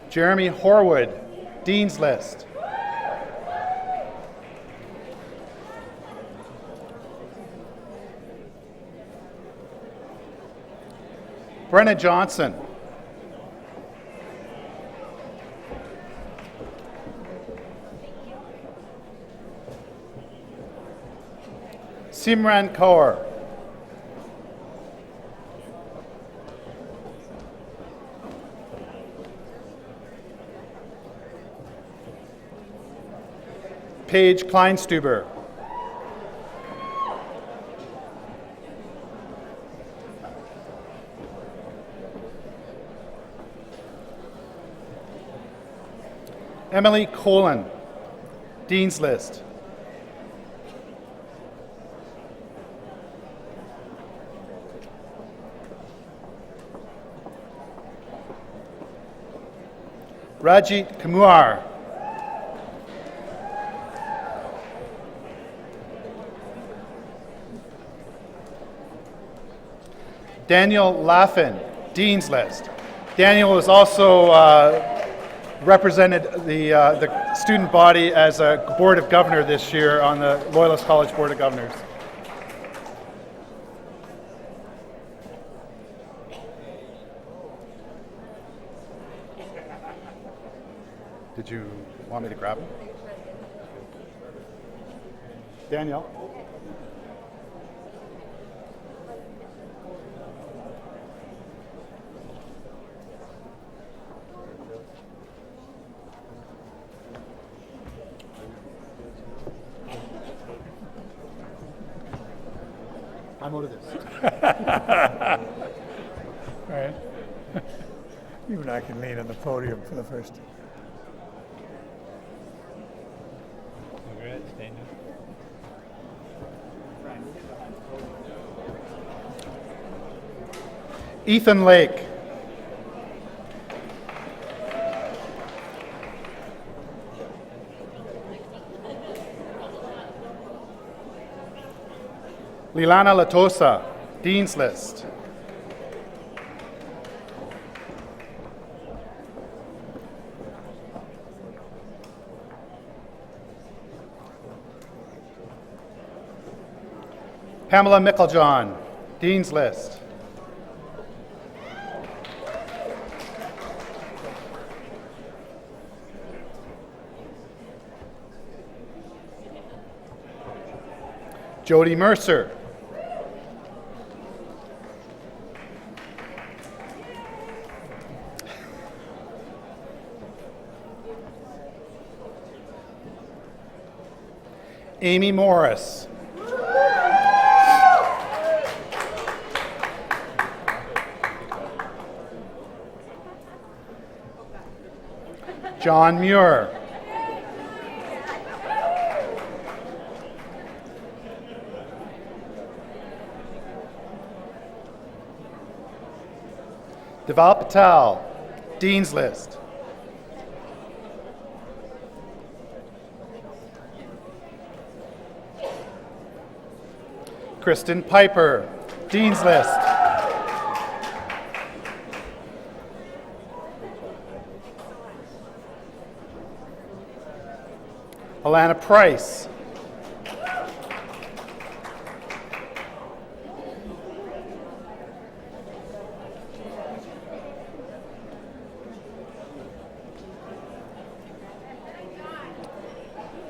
Jeremy Horwood, Dean's List. Brenna Johnson. Simran Kaur. Paige Kleinstuber. Emily Colin, Dean's List. Rajit Kumar. Daniel Laffin, Dean's List. Daniel has also represented the student body as a Board of Governor this year on the Loyalist College Board of Governors. Did you want me to grab him? Daniel? I'm out of this. All right. You and I can lean on the podium for the first. Ethan Lake. Lilana Latosa, Dean's List. Pamela Micklejohn, Dean's List. Jody Mercer. Amy Morris. John Muir. Deval Patel, Dean's List. Kristen Piper, Dean's List. Alana Price.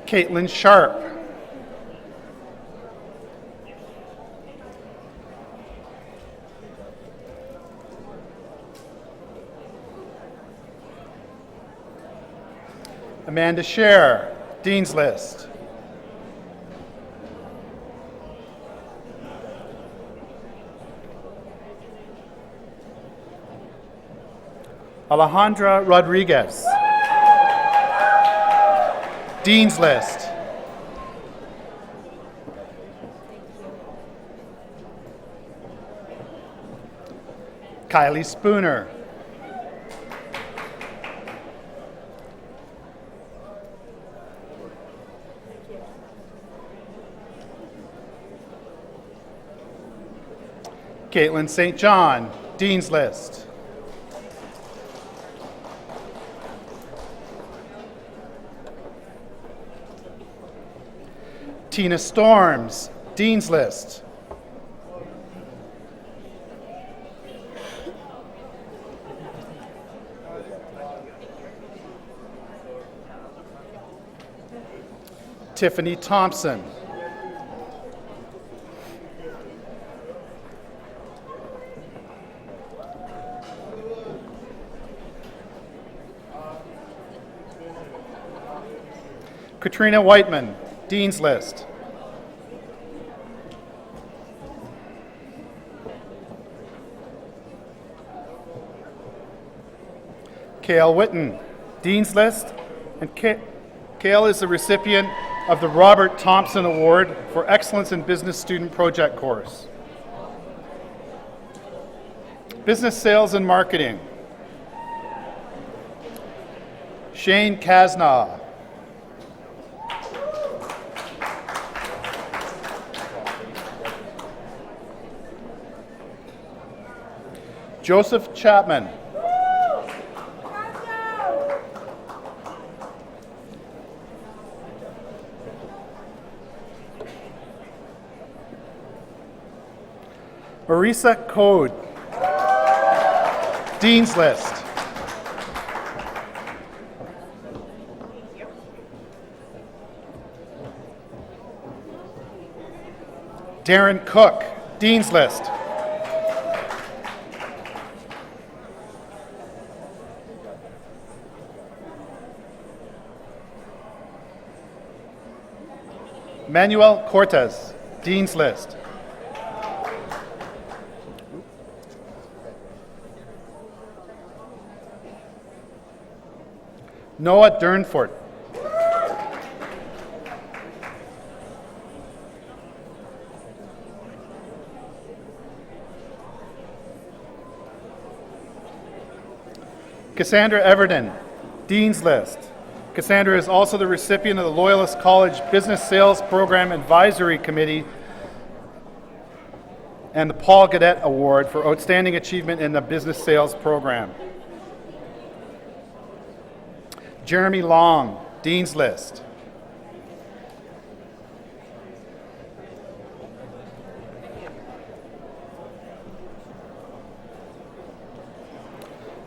Caitlin Sharp. Amanda Scher, Dean's List. Alejandra Rodriguez. Dean's List. Kylie Spooner. Caitlin St. John, Dean's List. Tina Storms, Dean's List. Tiffany Thompson. Katrina Whiteman, Dean's List. Kale Witten, Dean's List. And Kale is the recipient of the Robert Thompson Award for Excellence in Business Student Project Course. Business Sales and Marketing. Shane Kasnaugh. Joseph Chapman. Marisa Code. Dean's List. Darren Cook, Dean's List. Manuel Cortez, Dean's List. Noah Durnfort. Cassandra Everton, Dean's List. Cassandra is also the recipient of the Loyalist College Business Sales Program Advisory Committee and the Paul Gaudette Award for Outstanding Achievement in the Business Sales Program. Jeremy Long, Dean's List.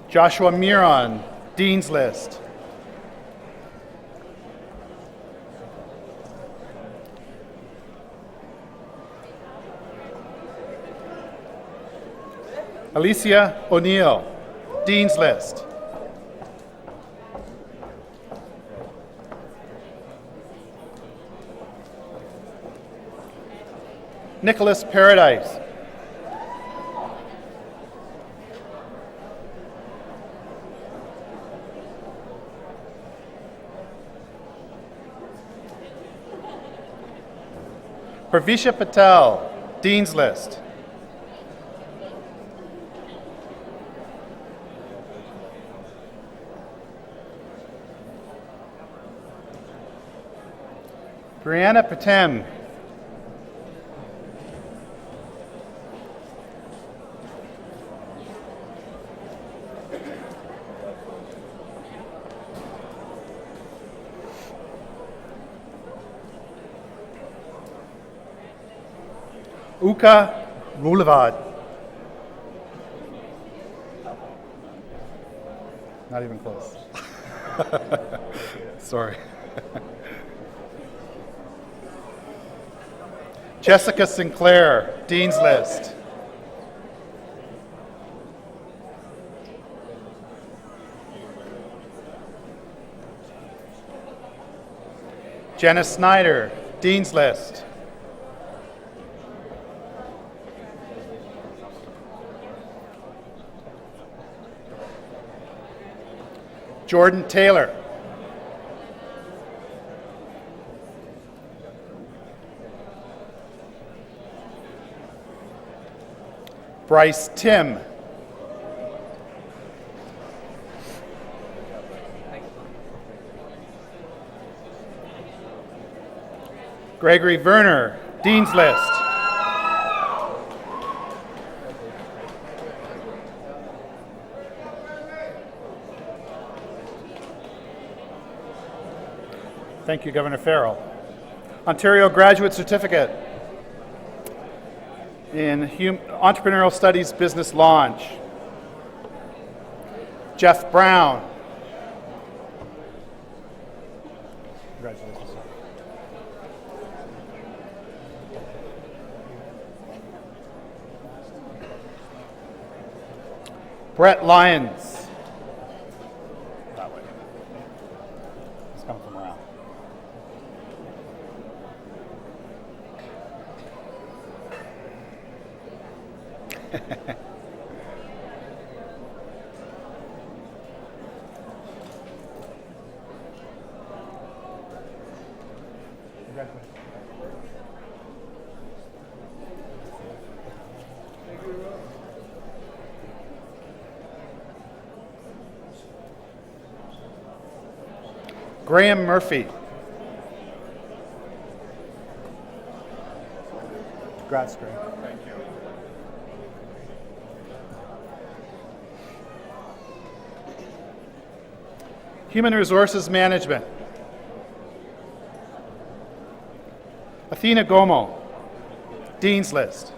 Joshua Miron, Dean's List. Alicia O'Neill, Dean's List. Nicholas Paradise. Pravisha Patel, Dean's List. Brianna Patem. Uka Rulavad. Not even close. Sorry. Jessica Sinclair, Dean's List. Jenna Snyder, Dean's List. Jordan Taylor. Bryce Tim. Gregory Werner, Dean's List. Thank you, Governor Farrell. Ontario Graduate Certificate in Entrepreneurial Studies Business Launch. Jeff Brown. Congratulations, sir. Brett Lyons. That way. He's coming from around. Graham Murphy. Congrats, Graham. Thank you. Human Resources Management. Athena Gomo, Dean's List.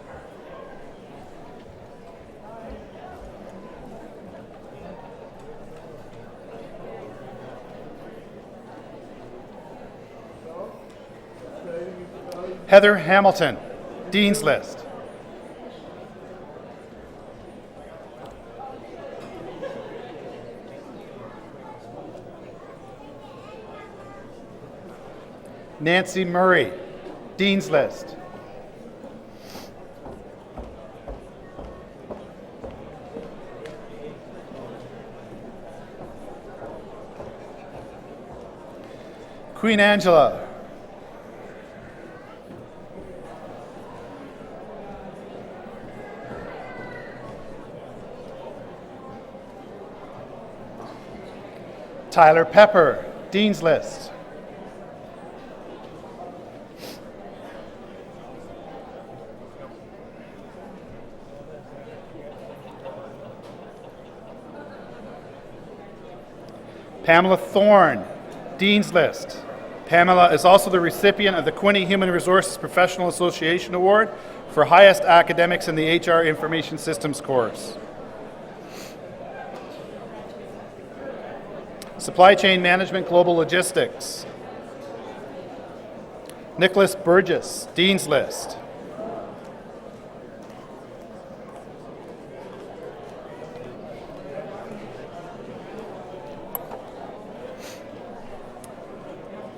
Heather Hamilton, Dean's List. Nancy Murray, Dean's List. Queen Angela. Tyler Pepper, Dean's List. Pamela Thorne, Dean's List. Pamela is also the recipient of the Quinney Human Resources Professional Association Award for highest academics in the HR Information Systems course. Supply Chain Management Global Logistics. Nicholas Burgess, Dean's List.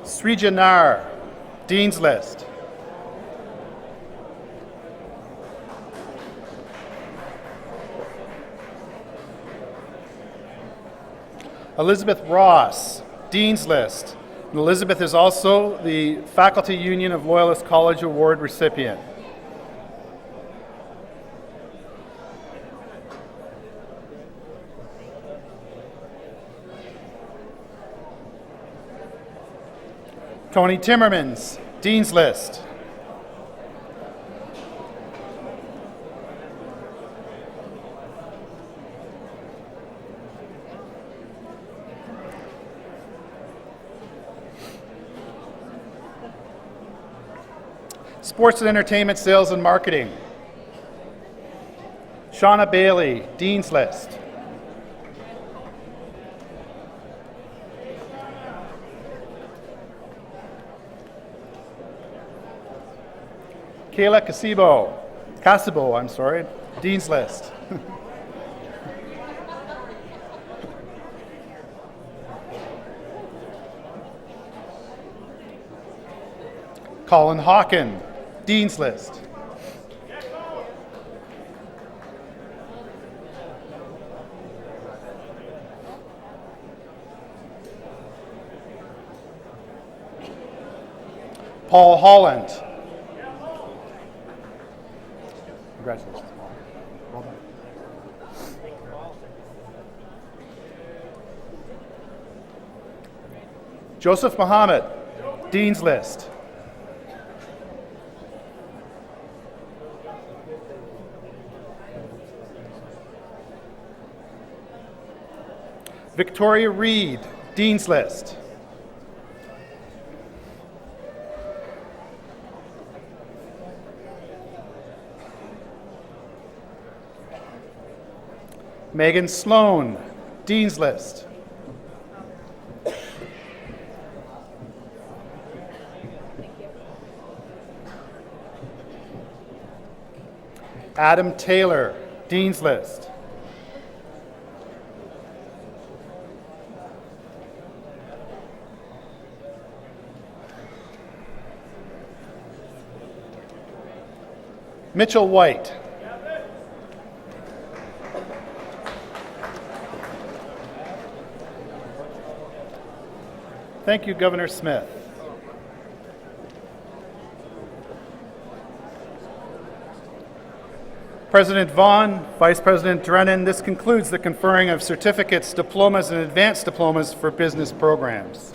Srija Nar, Dean's List. Elizabeth Ross, Dean's List. And Elizabeth is also the Faculty Union of Loyalist College Award recipient. Tony Timmermans, Dean's List. Sports and Entertainment Sales and Marketing. Shauna Bailey, Dean's List. Kayla Casibo, Dean's List. Colin Hawken, Dean's List. Paul Holland. Congratulations, Paul. Well done. Joseph Muhammad, Dean's List. Victoria Reed, Dean's List. Megan Sloan, Dean's List. Adam Taylor, Dean's List. Mitchell White. Thank you, Governor Smith. President Vaughan, Vice President Drennan, this concludes the conferring of certificates, diplomas, and advanced diplomas for business programs.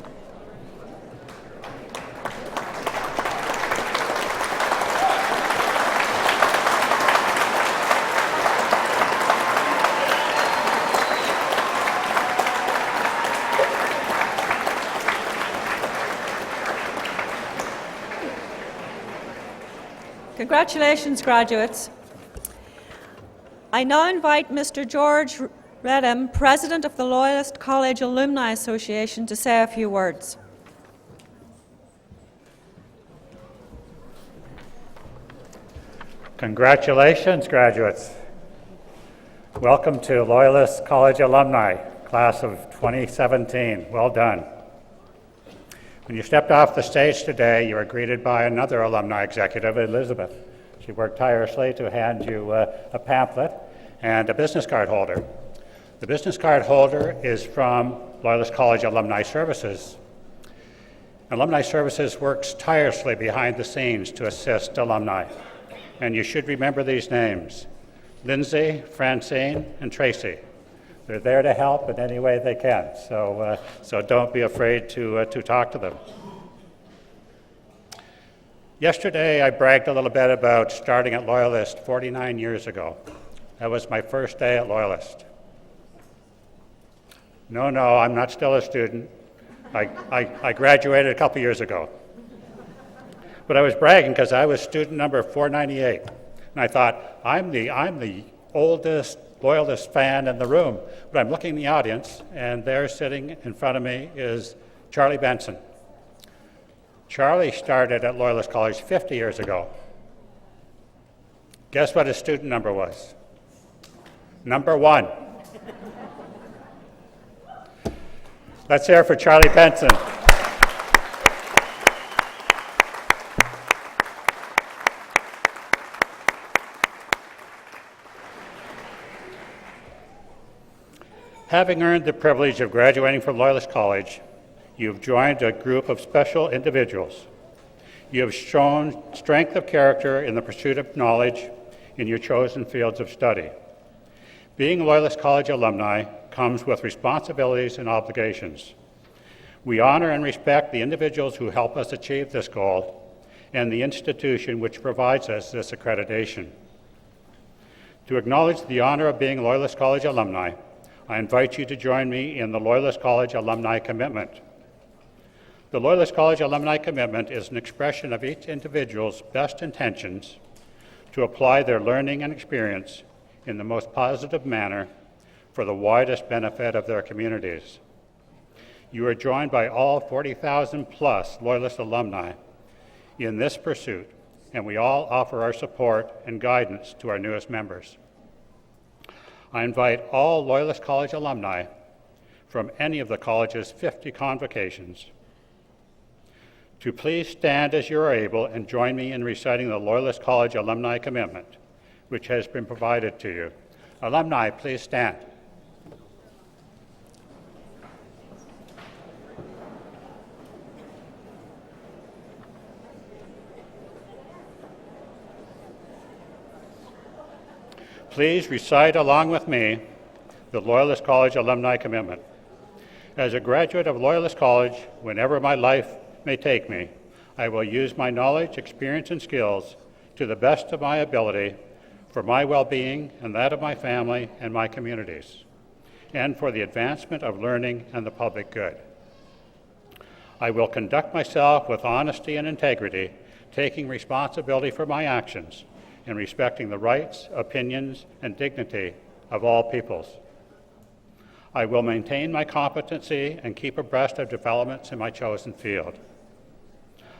Congratulations, graduates. I now invite Mr. George Redham, President of the Loyalist College Alumni Association, to say a few words. Congratulations, graduates. Welcome to Loyalist College Alumni, class of 2017. Well done. When you stepped off the stage today, you were greeted by another alumni executive, Elizabeth. She worked tirelessly to hand you a pamphlet and a business card holder. The business card holder is from Loyalist College Alumni Services. Alumni Services works tirelessly behind the scenes to assist alumni. And you should remember these names: Lindsay, Francine, and Tracy. They're there to help in any way they can, so don't be afraid to talk to them. Yesterday, I bragged a little bit about starting at Loyalist 49 years ago. That was my first day at Loyalist. No, I'm not still a student. I graduated a couple years ago. But I was bragging because I was student number 498. And I thought, I'm the oldest Loyalist fan in the room. But I'm looking in the audience, and there sitting in front of me is Charlie Benson. Charlie started at Loyalist College 50 years ago. Guess what his student number was? Number 1. Let's hear it for Charlie Benson. Having earned the privilege of graduating from Loyalist College, you've joined a group of special individuals. You have shown strength of character in the pursuit of knowledge in your chosen fields of study. Being Loyalist College alumni comes with responsibilities and obligations. We honor and respect the individuals who help us achieve this goal and the institution which provides us this accreditation. To acknowledge the honor of being Loyalist College alumni, I invite you to join me in the Loyalist College Alumni Commitment. The Loyalist College Alumni Commitment is an expression of each individual's best intentions to apply their learning and experience in the most positive manner for the widest benefit of their communities. You are joined by all 40,000 plus Loyalist alumni in this pursuit, and we all offer our support and guidance to our newest members. I invite all Loyalist College alumni from any of the college's 50 convocations to please stand as you are able and join me in reciting the Loyalist College Alumni Commitment, which has been provided to you. Alumni, please stand. Please recite along with me the Loyalist College Alumni Commitment. As a graduate of Loyalist College, whenever my life may take me, I will use my knowledge, experience, and skills to the best of my ability for my well-being and that of my family and my communities, and for the advancement of learning and the public good. I will conduct myself with honesty and integrity, taking responsibility for my actions and respecting the rights, opinions, and dignity of all peoples. I will maintain my competency and keep abreast of developments in my chosen field.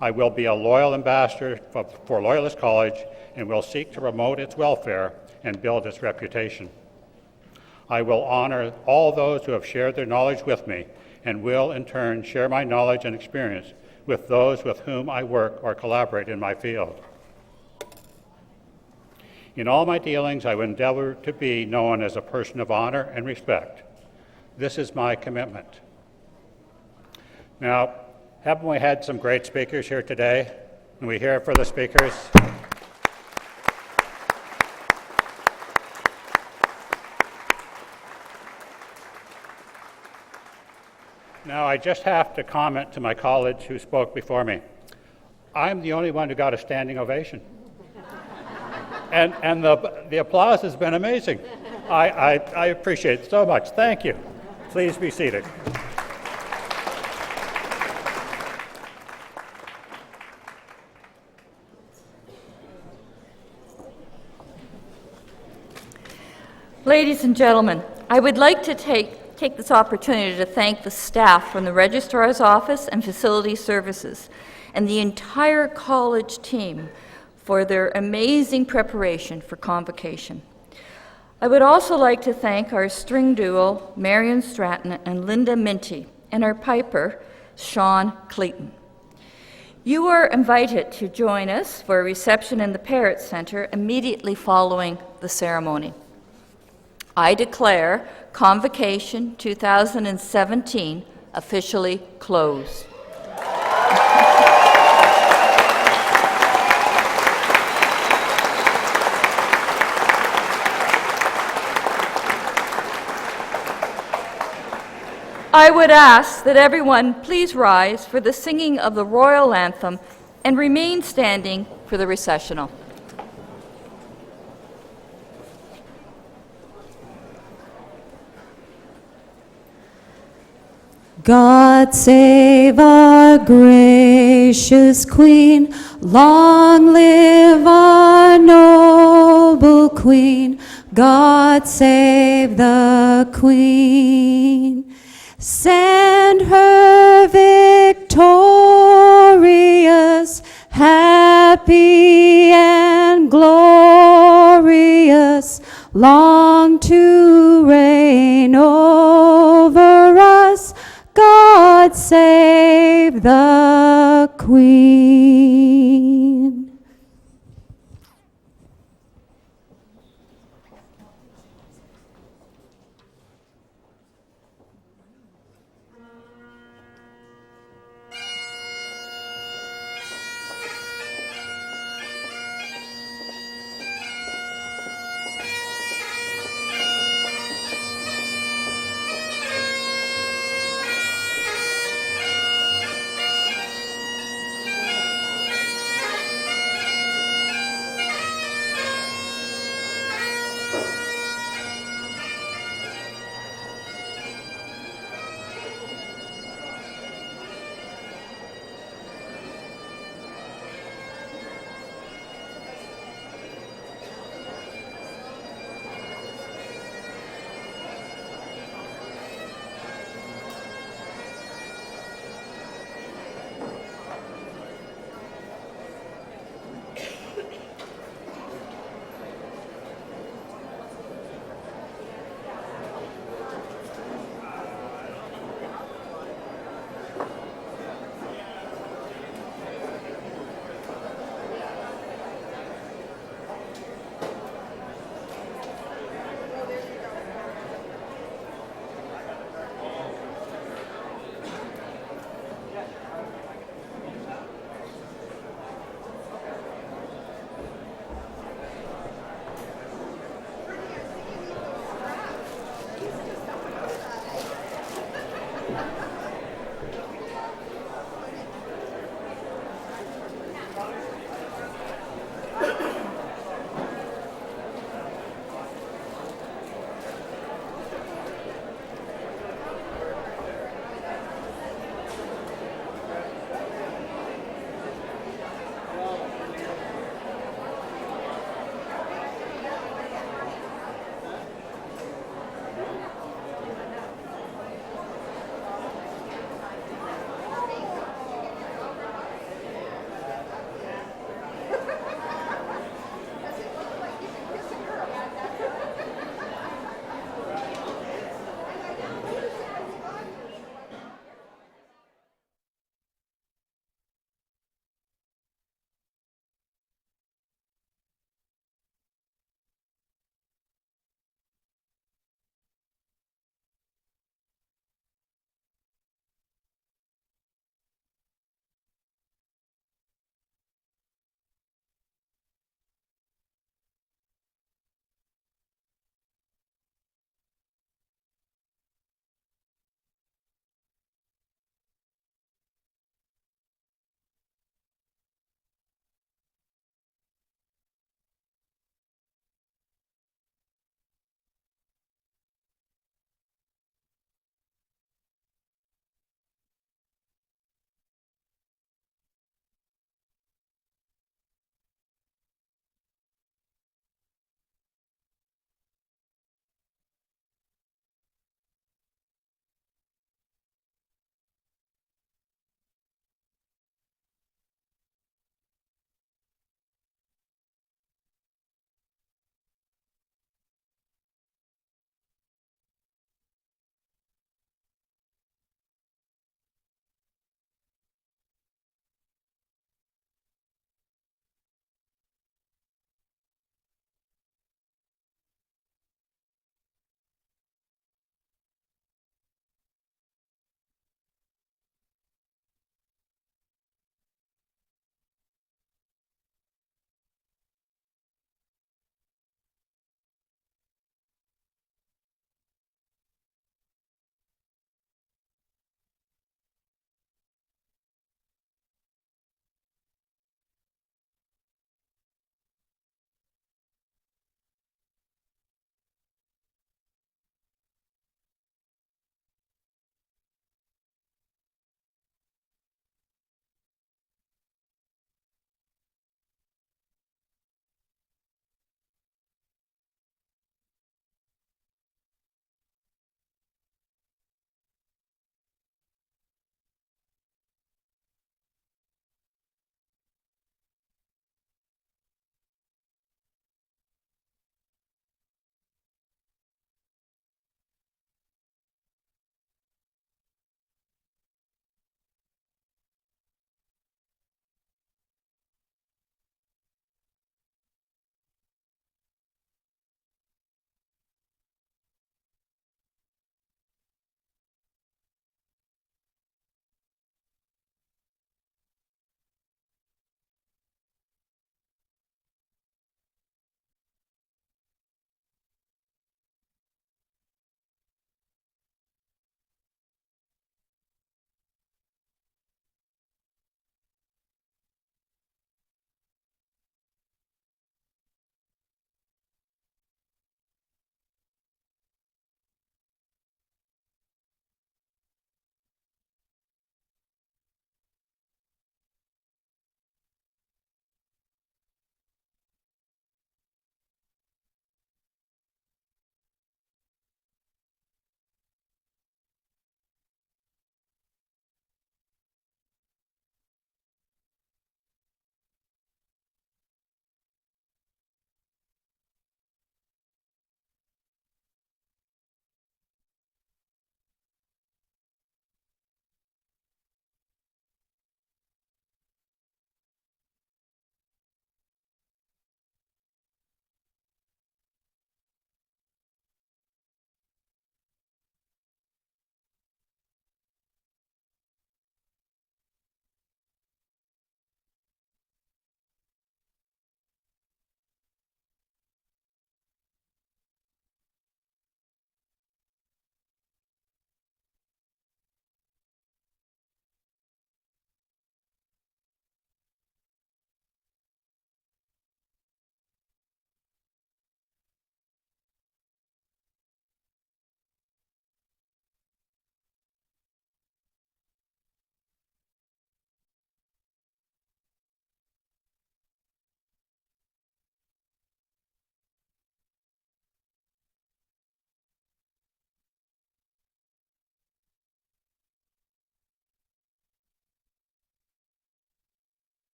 I will be a loyal ambassador for Loyalist College and will seek to promote its welfare and build its reputation. I will honor all those who have shared their knowledge with me and will, in turn, share my knowledge and experience with those with whom I work or collaborate in my field. In all my dealings, I will endeavor to be known as a person of honor and respect. This is my commitment. Now, haven't we had some great speakers here today? Can we hear it for the speakers? Now, I just have to comment to my colleagues who spoke before me. I'm the only one who got a standing ovation. and the applause has been amazing. I appreciate it so much. Thank you. Please be seated. Ladies and gentlemen, I would like to take this opportunity to thank the staff from the Registrar's Office and Facility Services and the entire college team for their amazing preparation for Convocation. I would also like to thank our string duo, Marion Stratton and Linda Minty, and our piper, Sean Clayton. You are invited to join us for a reception in the Parrott Center immediately following the ceremony. I declare Convocation 2017 officially closed. I would ask that everyone please rise for the singing of the Royal Anthem and remain standing for the Recessional. God save our gracious Queen, long live our noble Queen. God save the Queen. Send her victorious, happy and glorious, long to reign over us. God save the Queen.